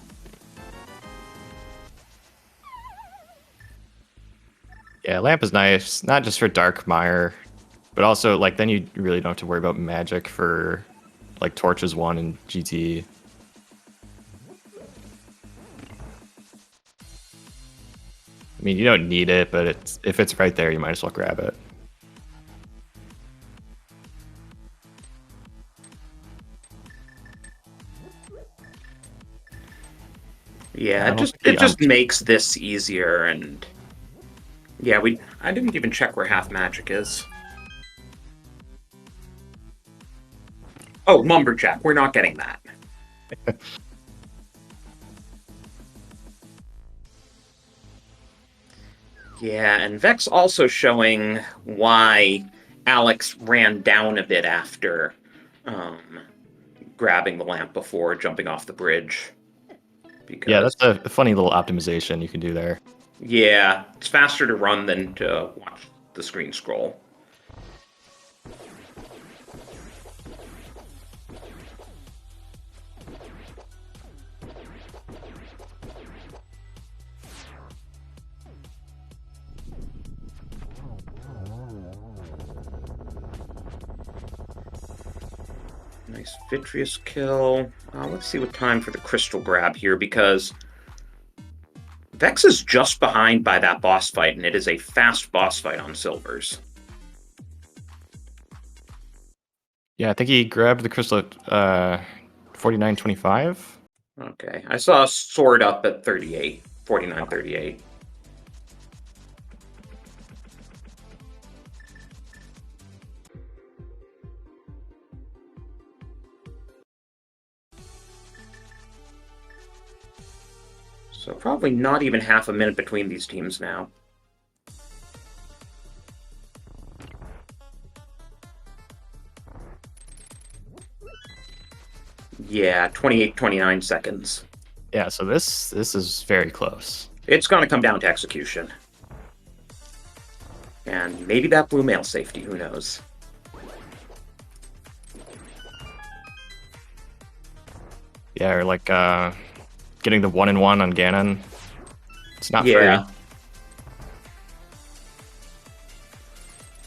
Speaker 2: Yeah, lamp is nice, not just for dark mire, but also like then you really don't have to worry about magic for like torches 1 and GT. I mean, you don't need it, but if it's right there, you might as well grab it.
Speaker 1: Yeah, it just makes this easier, and yeah, I didn't even check where half magic is. Oh, lumberjack. We're not getting that. Yeah, and Vex also showing why Alex ran down a bit after grabbing the lamp before jumping off the bridge. Because,
Speaker 2: yeah, that's a funny little optimization you can do there.
Speaker 1: Yeah, it's faster to run than to watch the screen scroll. Nice Vitreous kill. Let's see what time for the crystal grab here, because Vex is just behind by that boss fight, and it is a fast boss fight on silvers.
Speaker 2: Yeah, I think he grabbed the crystal at 49.25.
Speaker 1: Okay, I saw a sword up at 38, 49.38. So probably not even half a minute between these teams now. Yeah, 28, 29 seconds.
Speaker 2: Yeah, so this is very close.
Speaker 1: It's going to come down to execution. And maybe that blue mail safety, who knows?
Speaker 2: Yeah, or like getting the 1-in-1 on Ganon. It's not
Speaker 1: Yeah.
Speaker 2: free.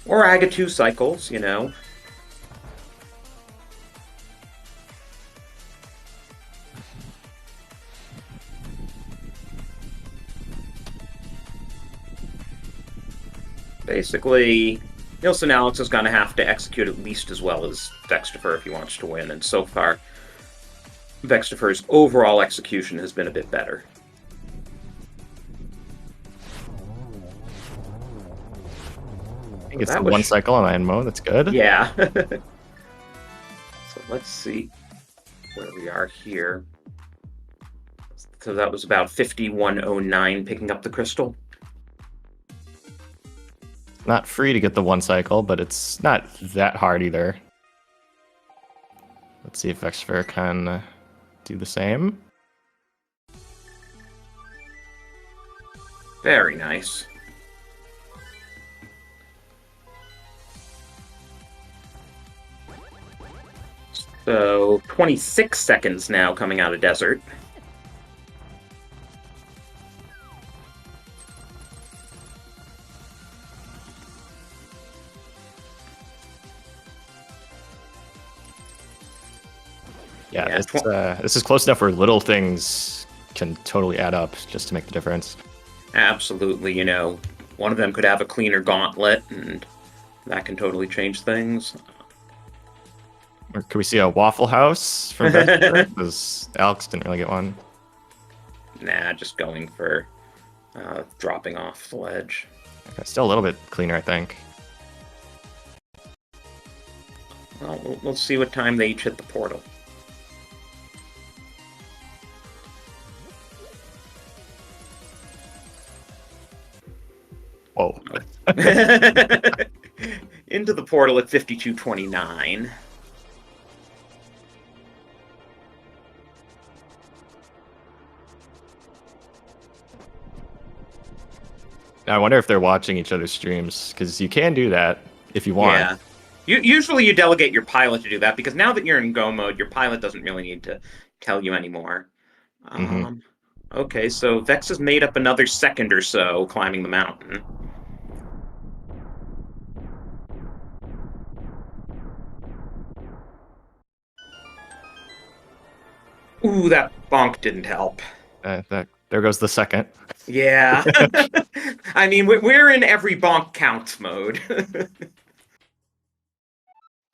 Speaker 1: Or Aga 2 cycles, you know. Basically, Nilson Alex is going to have to execute at least as well as Vextifer if he wants to win, and so far, Vextifer's overall execution has been a bit better.
Speaker 2: I think it's one cycle on iron mode. That's good.
Speaker 1: Yeah. So let's see where we are here. So that was about 5109 picking up the crystal.
Speaker 2: Not free to get the 1 cycle, but it's not that hard either. Let's see if Vexfer can do the same.
Speaker 1: Very nice. So 26 seconds now coming out of desert.
Speaker 2: Yeah, this is close enough where little things can totally add up just to make the difference.
Speaker 1: Absolutely, you know, one of them could have a cleaner gauntlet, and that can totally change things.
Speaker 2: Or could we see a Waffle House from Vexfer? Because Alex didn't really get one.
Speaker 1: Nah, just going for dropping off the ledge.
Speaker 2: Okay, still a little bit cleaner, I think.
Speaker 1: Well, we'll see what time they each hit the portal.
Speaker 2: Whoa.
Speaker 1: Into the portal at 52:29.
Speaker 2: Now, I wonder if they're watching each other's streams, because you can do that if you want.
Speaker 1: Yeah. Usually you delegate your pilot to do that, because now that you're in go mode, your pilot doesn't really need to tell you anymore. Okay, so Vex has made up another second or so climbing the mountain. Ooh, that bonk didn't help.
Speaker 2: There goes the second.
Speaker 1: Yeah. I mean, we're in every bonk counts mode.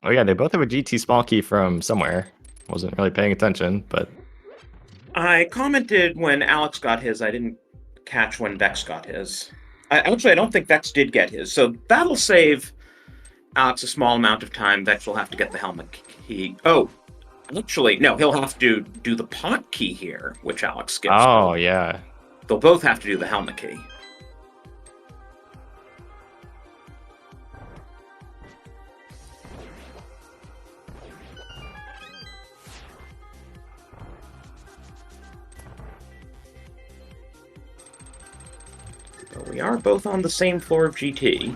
Speaker 2: Oh yeah, they both have a GT small key from somewhere. Wasn't really paying attention, but
Speaker 1: I commented when Alex got his. I didn't catch when Vex got his. Actually, I don't think Vex did get his. So that'll save Alex a small amount of time. Vex will have to get the helmet key. Oh, actually, no, he'll have to do the pot key here, which Alex skips.
Speaker 2: Oh, yeah.
Speaker 1: They'll both have to do the helmet key. But we are both on the same floor of GT.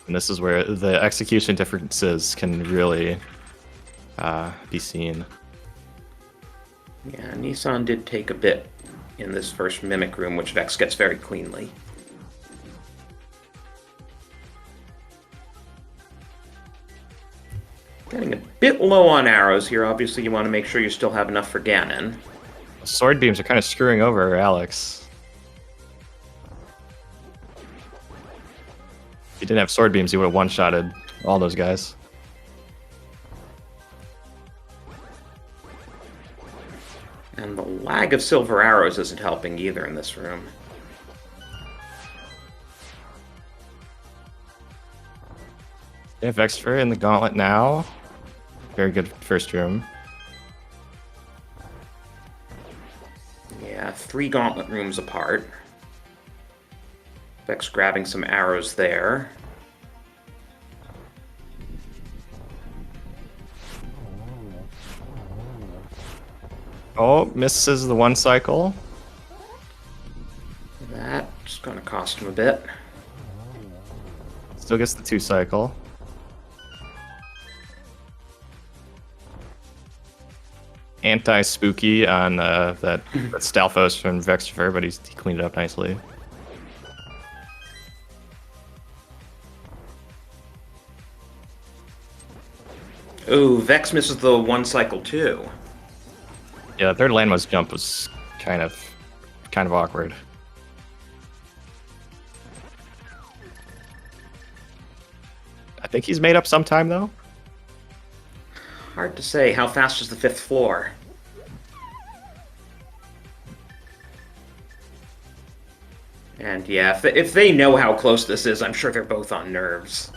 Speaker 2: And this is where the execution differences can really be seen.
Speaker 1: Yeah, Nissan did take a bit in this first Mimic room, which Vex gets very cleanly. Getting a bit low on arrows here. Obviously, you want to make sure you still have enough for Ganon.
Speaker 2: Sword beams are kind of screwing over Alex. If he didn't have sword beams, he would have one-shotted all those guys.
Speaker 1: And the lag of silver arrows isn't helping either in this room.
Speaker 2: They have Extra in the gauntlet now. Very good first room.
Speaker 1: Yeah, 3 gauntlet rooms apart. Vex grabbing some arrows there.
Speaker 2: Oh, misses the one cycle.
Speaker 1: That's going to cost him a bit.
Speaker 2: Still gets the 2 cycle. Anti-spooky on that Stalfos from Vexfer, but he cleaned it up nicely.
Speaker 1: Ooh, Vex misses the 1 cycle too.
Speaker 2: Yeah, third landmass jump was kind of awkward. I think he's made up some time though.
Speaker 1: Hard to say. How fast is the 5th floor? And yeah, if they know how close this is, I'm sure they're both on nerves.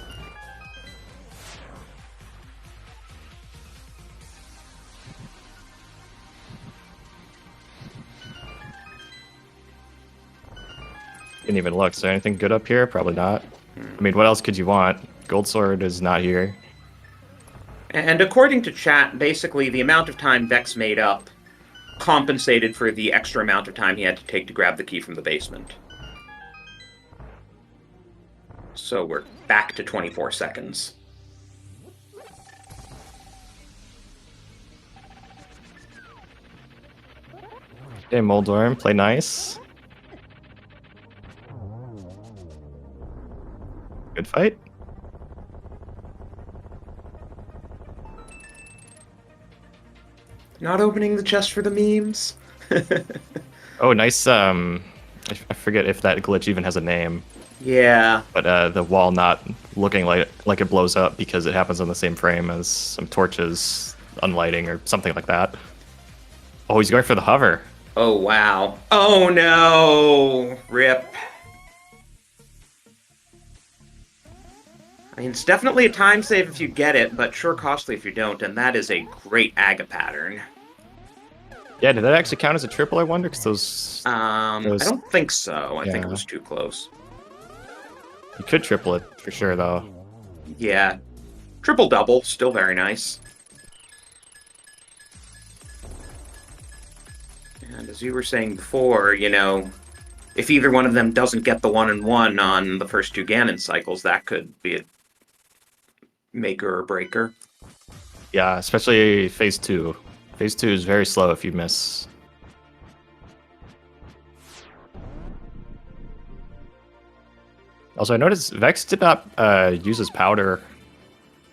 Speaker 2: Didn't even look. Is there anything good up here? Probably not. I mean, what else could you want? Gold Sword is not here.
Speaker 1: And according to chat, basically the amount of time Vex made up compensated for the extra amount of time he had to take to grab the key from the basement. So we're back to 24 seconds.
Speaker 2: Okay, Moldorm, play nice. Good fight.
Speaker 1: Not opening the chest for the memes.
Speaker 2: Oh, nice. I forget if that glitch even has a name.
Speaker 1: Yeah.
Speaker 2: But the wall not looking like it blows up because it happens on the same frame as some torches unlighting or something like that. Oh, he's going for the hover.
Speaker 1: Oh, wow. Oh, no. Rip. I mean, it's definitely a time save if you get it, but sure costly if you don't, and that is a great Aga pattern.
Speaker 2: Yeah, did that actually count as a triple, I wonder? Because those...
Speaker 1: I don't think so. I think
Speaker 2: Yeah.
Speaker 1: it was too close.
Speaker 2: You could triple it, for sure, though.
Speaker 1: Yeah. Triple-double, still very nice. And as you were saying before, you know, if either one of them doesn't get the 1-1 on the first 2 Ganon cycles, that could be a maker or breaker.
Speaker 2: Yeah, especially phase 2. Phase 2 is very slow if you miss. Also, I noticed Vex did not use his powder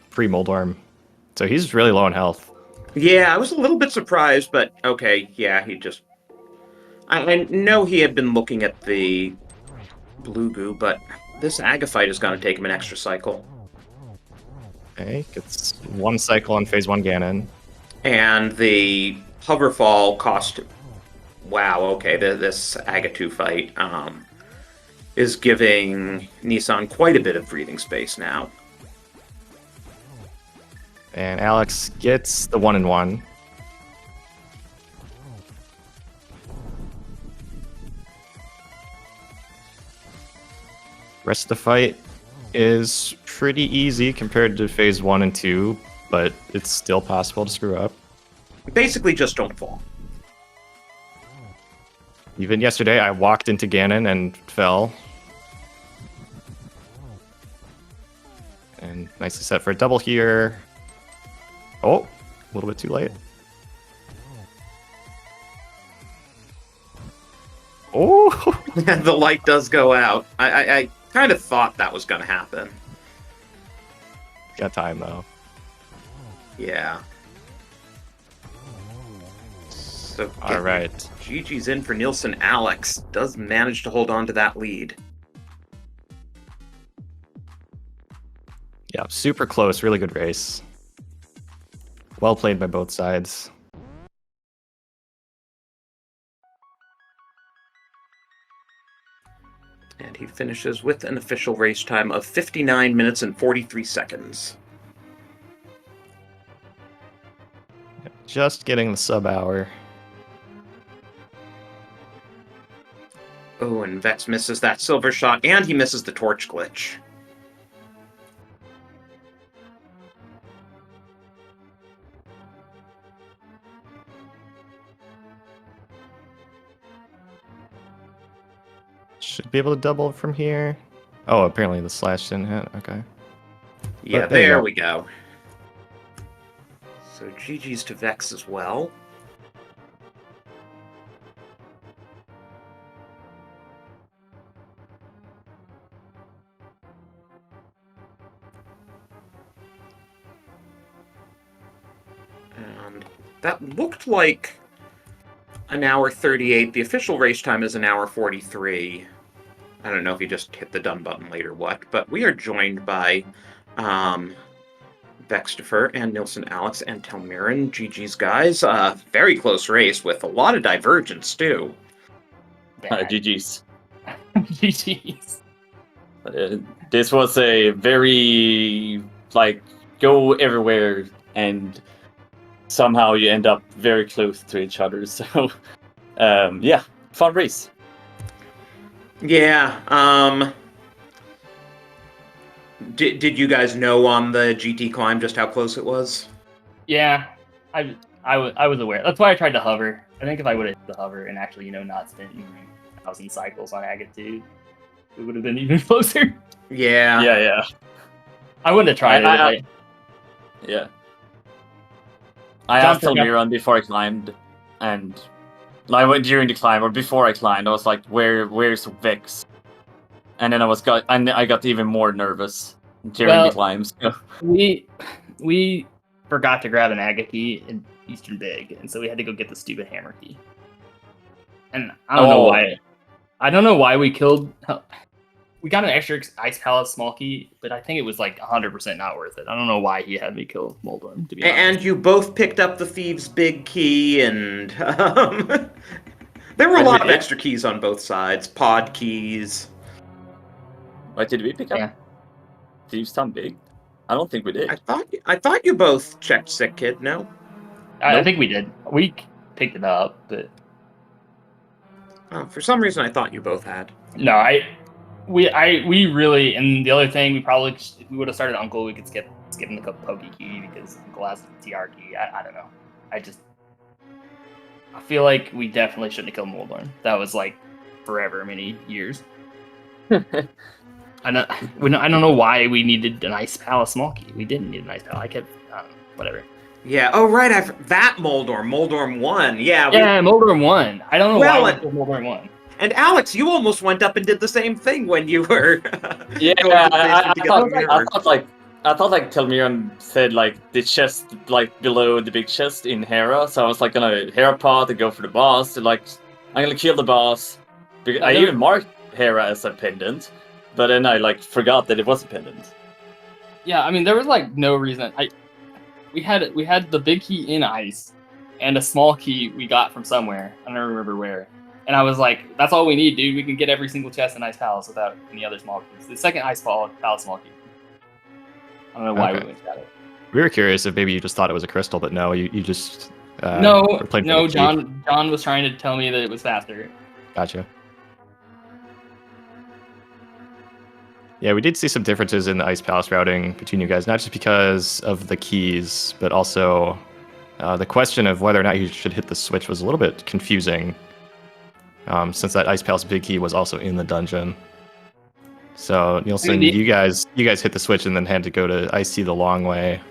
Speaker 2: pre-Moldorm, so he's really low on health.
Speaker 1: Yeah, I was a little bit surprised, but okay, yeah, he just... I know he had been looking at the blue goo, but this Agaphite is going to take him an extra cycle.
Speaker 2: Okay, gets 1 cycle on phase 1 Ganon.
Speaker 1: And the Hoverfall cost... Wow, okay, this Agatu fight is giving Nissan quite a bit of breathing space now.
Speaker 2: And Alex gets the 1-1. Rest of the fight is pretty easy compared to phase 1 and 2, but it's still possible to screw up.
Speaker 1: Basically, just don't fall.
Speaker 2: Even yesterday, I walked into Ganon and fell. And nicely set for a double here. Oh, a little bit too late. Oh!
Speaker 1: The light does go out. I kind of thought that was going to happen.
Speaker 2: Got time, though.
Speaker 1: Yeah. So
Speaker 2: All right.
Speaker 1: GG's in for Nielsen. Alex does manage to hold on to that lead.
Speaker 2: Yeah, super close. Really good race. Well played by both sides.
Speaker 1: And he finishes with an official race time of 59 minutes and 43 seconds.
Speaker 2: Just getting the sub-hour.
Speaker 1: Oh, and Vex misses that silver shot, and he misses the torch glitch.
Speaker 2: Should be able to double from here. Oh, apparently the slash didn't hit. Okay.
Speaker 1: Yeah,
Speaker 2: But
Speaker 1: there we go. So GG's to Vex as well. And that looked like an hour 38. The official race time is an hour 43. I don't know if you just hit the done button late or what, but we are joined by Vextifer and Nielsen Alex and Telmiran. GG's guys. Very close race with a lot of divergence too.
Speaker 3: GG's.
Speaker 4: GG's.
Speaker 3: This was a very, go everywhere, and somehow you end up very close to each other. So, yeah, fun race.
Speaker 1: Yeah. Did you guys know on the GT climb just how close it was?
Speaker 4: Yeah, I was aware. That's why I tried to hover. I think if I would have hit the hover and actually, not spent 1,000 cycles on Agate 2, it would have been even closer.
Speaker 1: Yeah.
Speaker 3: Yeah.
Speaker 4: I wouldn't have tried it.
Speaker 3: Yeah. I asked Telmiran before I climbed, and I went during the climb, or before I climbed, I was like, where's Vex? And then I got even more nervous during the climbs.
Speaker 4: We forgot to grab an Agate key in Eastern Big, and so we had to go get the stupid hammer key. And I don't know why. I don't know why we killed. We got an extra Ice Palace small key, but I think it was 100% not worth it. I don't know why he had me kill Moldorm, to be honest.
Speaker 1: And you both picked up the Thieves' Big Key, and there were a lot of extra keys on both sides. Pod keys.
Speaker 3: What did we pick up?
Speaker 4: Yeah.
Speaker 3: Thieves' Town Big? I don't think we did.
Speaker 1: I thought you both checked Sick Kid, no?
Speaker 4: I think we did. We picked it up, but...
Speaker 1: Oh, for some reason, I thought you both had.
Speaker 4: No, we really, and the other thing, we probably, if we would have started Uncle, we could skip him the Pokey key because Uncle has the TR key. I don't know. I feel like we definitely shouldn't have killed Moldorm. That was forever many years. I don't know why we needed an Ice Palace small key. We didn't need an Ice Palace. I kept whatever.
Speaker 1: Yeah. Oh, right. That Moldorm 1. Yeah.
Speaker 4: Yeah, Moldorm 1. I don't know
Speaker 1: Well,
Speaker 4: why we did Moldorm 1.
Speaker 1: And Alex, you almost went up and did the same thing when you were
Speaker 3: Yeah,
Speaker 1: going to the basement to get the
Speaker 3: I
Speaker 1: mirror.
Speaker 3: thought like Telmiran said like the chest like below the big chest in Hera, so I was like gonna Hera pod to go for the boss. To, like I'm gonna kill the boss. I even marked Hera as a pendant, but then I like forgot that it was a pendant.
Speaker 4: Yeah, I mean there was like no reason. We had the big key in ice, and a small key we got from somewhere. I don't remember where. And I was like, that's all we need, dude. We can get every single chest in Ice Palace without any other small keys. The second Ice Palace small key. I don't know why we went to it.
Speaker 2: We were curious if maybe you just thought it was a crystal, but no, you just
Speaker 4: no,
Speaker 2: were playing for the key.
Speaker 4: John was trying to tell me that it was faster.
Speaker 2: Gotcha. Yeah, we did see some differences in the Ice Palace routing between you guys, not just because of the keys, but also the question of whether or not you should hit the switch was a little bit confusing. Since that Ice Palace big key was also in the dungeon. So Nielsen, you guys hit the switch and then had to go to IC the long way.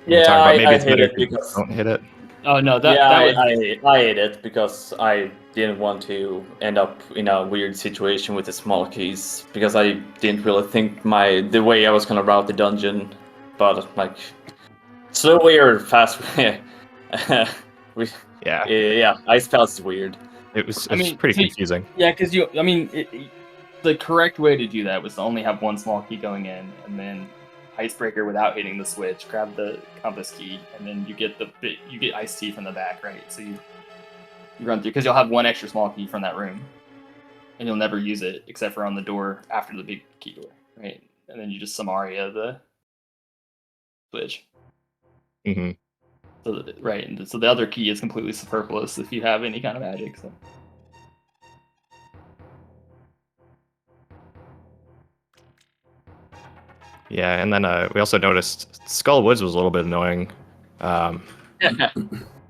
Speaker 3: Yeah,
Speaker 2: I
Speaker 3: hit it because
Speaker 2: don't hit it.
Speaker 4: Oh no,
Speaker 3: I hit it because I didn't want to end up in a weird situation with the small keys because I didn't really think the way I was gonna route the dungeon, but like slow way or fast way. Yeah, Ice Palace is weird.
Speaker 2: It was pretty confusing.
Speaker 4: Yeah, because the correct way to do that was to only have one small key going in, and then Icebreaker without hitting the switch, grab the compass key, and then you get Ice Tea from the back, right? So you run through because you'll have one extra small key from that room, and you'll never use it except for on the door after the big key door, right? And then you just Samaria the switch.
Speaker 2: Mm-hmm.
Speaker 4: So the other key is completely superfluous if you have any kind of magic. So.
Speaker 2: Yeah, and then we also noticed Skull Woods was a little bit annoying.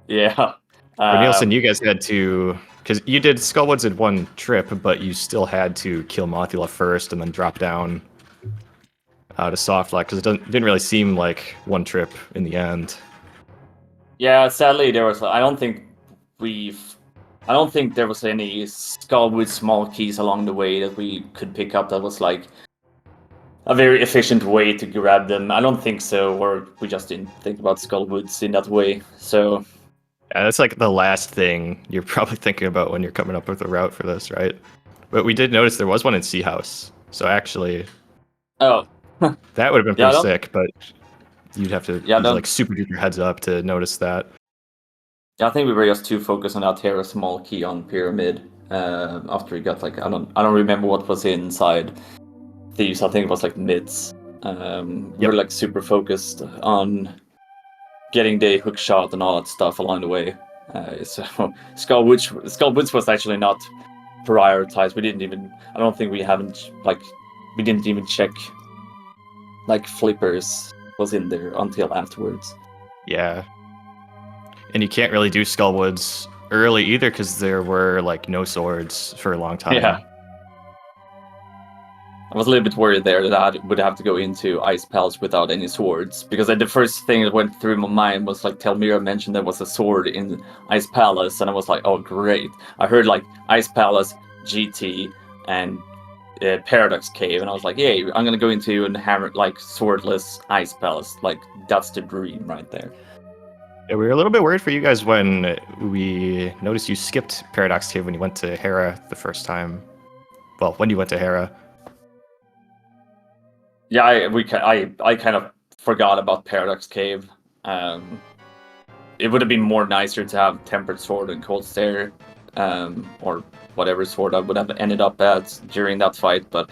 Speaker 3: Yeah.
Speaker 2: Nielsen, you guys had to, because you did Skull Woods in one trip, but you still had to kill Mothula first and then drop down to soft lock because it didn't really seem like one trip in the end.
Speaker 3: Yeah, sadly there was. I don't think there was any Skullwood small keys along the way that we could pick up that was like a very efficient way to grab them. I don't think so, or we just didn't think about Skullwoods in that way. So
Speaker 2: yeah, that's like the last thing you're probably thinking about when you're coming up with a route for this, right? But we did notice there was one in Sea House, so actually,
Speaker 3: that
Speaker 2: would have been pretty sick, but. You'd have to use like super duper heads up to notice that.
Speaker 3: Yeah, I think we were just too focused on that Terra small key on Pyramid. After we got like I don't remember what was inside Thieves. I think it was like mids. We were like super focused on getting the hook shot and all that stuff along the way. So Skullwoods was actually not prioritized. We didn't even. I don't think we didn't even check like flippers. Was in there until afterwards.
Speaker 2: Yeah. And you can't really do Skullwoods early either because there were like no swords for a long time.
Speaker 3: Yeah. I was a little bit worried there that I would have to go into Ice Palace without any swords because the first thing that went through my mind was like Telmira mentioned there was a sword in Ice Palace and I was like, oh great. I heard like Ice Palace, GT, and Paradox Cave, and I was like, "Yay! I'm gonna go into a hammer like swordless Ice Palace. Like that's the dream right there."
Speaker 2: Yeah, we were a little bit worried for you guys when we noticed you skipped Paradox Cave when you went to Hera the first time. Well, when you went to Hera.
Speaker 3: Yeah, I kind of forgot about Paradox Cave. It would have been more nicer to have Tempered Sword and Cold Stare, or whatever sword I would have ended up at during that fight, but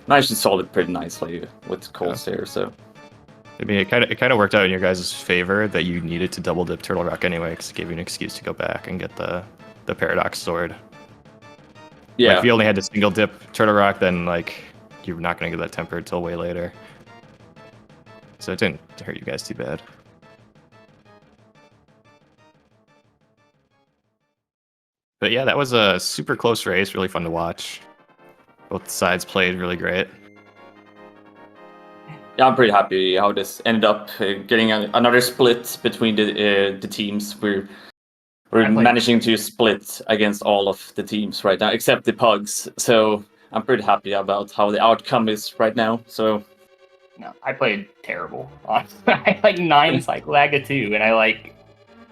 Speaker 3: managed to solve it pretty nicely with Cold Stare. So
Speaker 2: I mean, it kind of worked out in your guys' favor that you needed to double dip Turtle Rock anyway, because it gave you an excuse to go back and get the Paradox Sword.
Speaker 3: Yeah.
Speaker 2: Like, if you only had to single dip Turtle Rock, then like you're not going to get that tempered till way later. So it didn't hurt you guys too bad. But yeah, that was a super close race, really fun to watch. Both sides played really great.
Speaker 3: Yeah, I'm pretty happy how this ended up getting another split between the teams. We're managing to split against all of the teams right now, except the Pugs. So I'm pretty happy about how the outcome is right now. So
Speaker 4: No, I played terrible. Honestly. I had like 9 cycle aga 2, and I like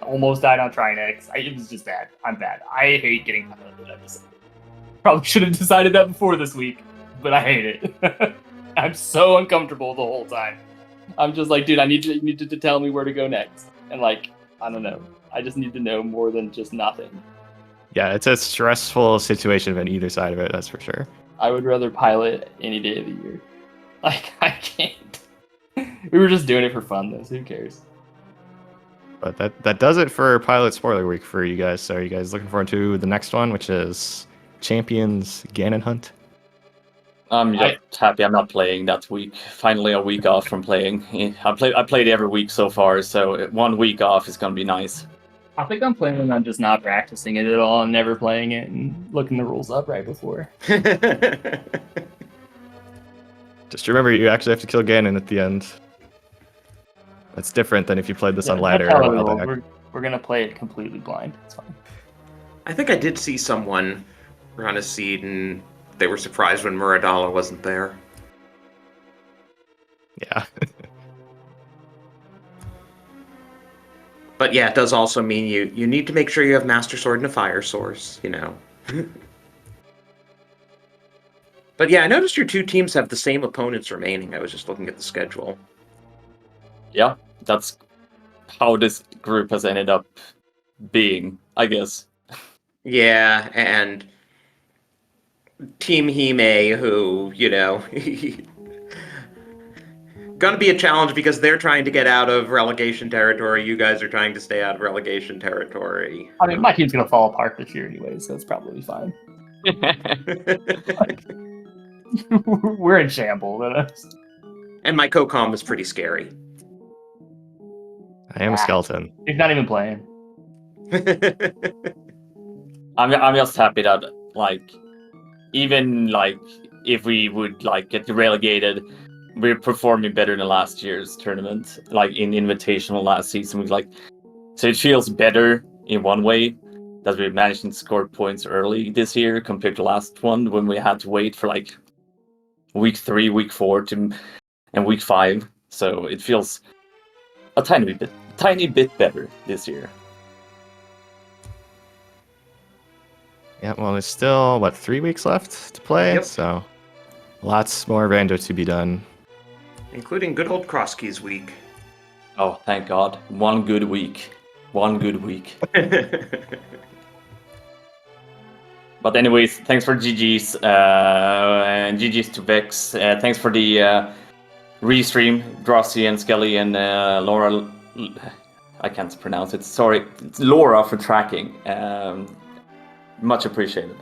Speaker 4: almost died on Trinex. It was just bad. I'm bad. I hate getting piloted. I just probably should have decided that before this week, but I hate it. I'm so uncomfortable the whole time. I'm just like, dude, you need to tell me where to go next, and like, I don't know. I just need to know more than just nothing.
Speaker 2: Yeah, it's a stressful situation on either side of it, that's for sure.
Speaker 4: I would rather pilot any day of the year. Like, I can't. We were just doing it for fun, though, so who cares?
Speaker 2: But that does it for Pilot Spoiler Week for you guys. So are you guys looking forward to the next one, which is Champions Ganon Hunt?
Speaker 3: I'm just happy I'm not playing that week. Finally, a week off from playing. I played every week so far, so 1 week off is gonna be nice.
Speaker 4: I think I'm planning on just not practicing it at all and never playing it and looking the rules up right before.
Speaker 2: Just remember, you actually have to kill Ganon at the end. That's different than if you played this on ladder
Speaker 4: That's how
Speaker 2: a while
Speaker 4: it
Speaker 2: back.
Speaker 4: rolls. We're gonna play it completely blind. It's fine.
Speaker 1: I think I did see someone run a seed and they were surprised when Muradala wasn't there.
Speaker 2: Yeah.
Speaker 1: But yeah, it does also mean you need to make sure you have Master Sword and a Fire Source, you know. But yeah, I noticed your two teams have the same opponents remaining. I was just looking at the schedule.
Speaker 3: Yeah, that's how this group has ended up being, I guess.
Speaker 1: Yeah, and Team Hime, who, you know, gonna be a challenge because they're trying to get out of relegation territory. You guys are trying to stay out of relegation territory.
Speaker 4: I mean, my team's gonna fall apart this year anyway, so it's probably fine. We're in shambles.
Speaker 1: And my co-com is pretty scary.
Speaker 2: I am a skeleton.
Speaker 4: He's not even playing.
Speaker 3: I'm just happy that, like, even like if we would like get relegated, we're performing better than last year's tournament, like in Invitational last season. So it feels better in one way that we managed to score points early this year compared to last one when we had to wait for like week 3, week 4 and week 5. So it feels a tiny bit better this year.
Speaker 2: Yeah, well, there's still, 3 weeks left to play?
Speaker 1: Yep.
Speaker 2: So lots more Rando to be done.
Speaker 1: Including good old Cross Keys week.
Speaker 3: Oh, thank God. One good week. But anyways, thanks for GG's, and GG's to Vex. Thanks for the restream, Drosy and Skelly and Laura. I can't pronounce it. Sorry, it's Laura for tracking. Much appreciated.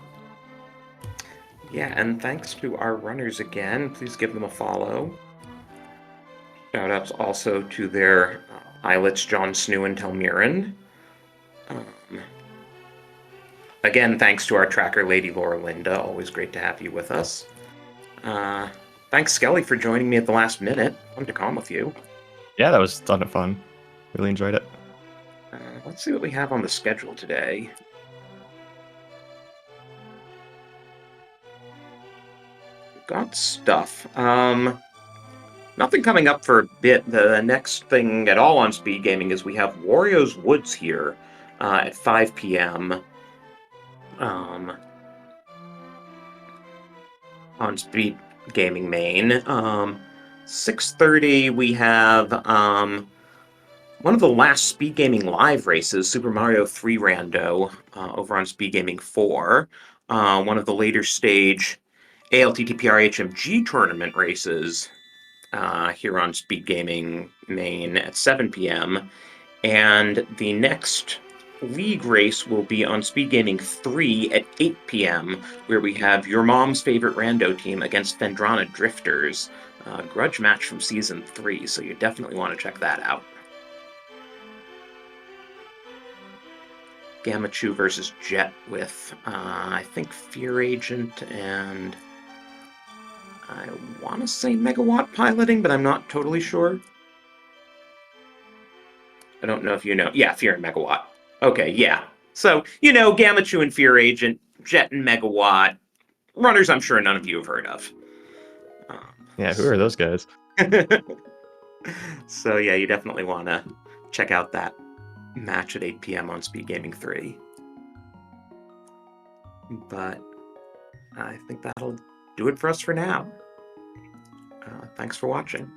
Speaker 1: Yeah, and thanks to our runners again. Please give them a follow. Shoutouts also to their pilots, John Snew and Telmiran. Again, thanks to our tracker, Lady Laura Linda. Always great to have you with us. Thanks, Skelly, for joining me at the last minute. Fun to calm with you.
Speaker 2: Yeah, that was a ton of fun. Really enjoyed it.
Speaker 1: Let's see what we have on the schedule today. We've got stuff. Nothing coming up for a bit. The next thing at all on Speed Gaming is we have Wario's Woods here at 5 p.m. On Speed Gaming Main. 6:30 we have one of the last Speed Gaming live races, Super Mario 3 Rando, over on Speed Gaming 4. One of the later stage ALTTPR HMG tournament races here on Speed Gaming Main at 7 p.m. And the next league race will be on Speed Gaming 3 at 8 p.m., where we have your mom's favorite Rando team against Fendrana Drifters. Grudge match from Season 3, so you definitely want to check that out. Gamachu versus Jet with, I think, Fear Agent and I want to say Megawatt piloting, but I'm not totally sure. I don't know if you know. Yeah, Fear and Megawatt. Okay, yeah. So, Gamachu and Fear Agent, Jet and Megawatt, runners I'm sure none of you have heard of.
Speaker 2: Yeah, who are those guys?
Speaker 1: So, yeah, you definitely want to check out that match at 8 p.m. on SpeedGaming 3. But I think that'll do it for us for now. Thanks for watching.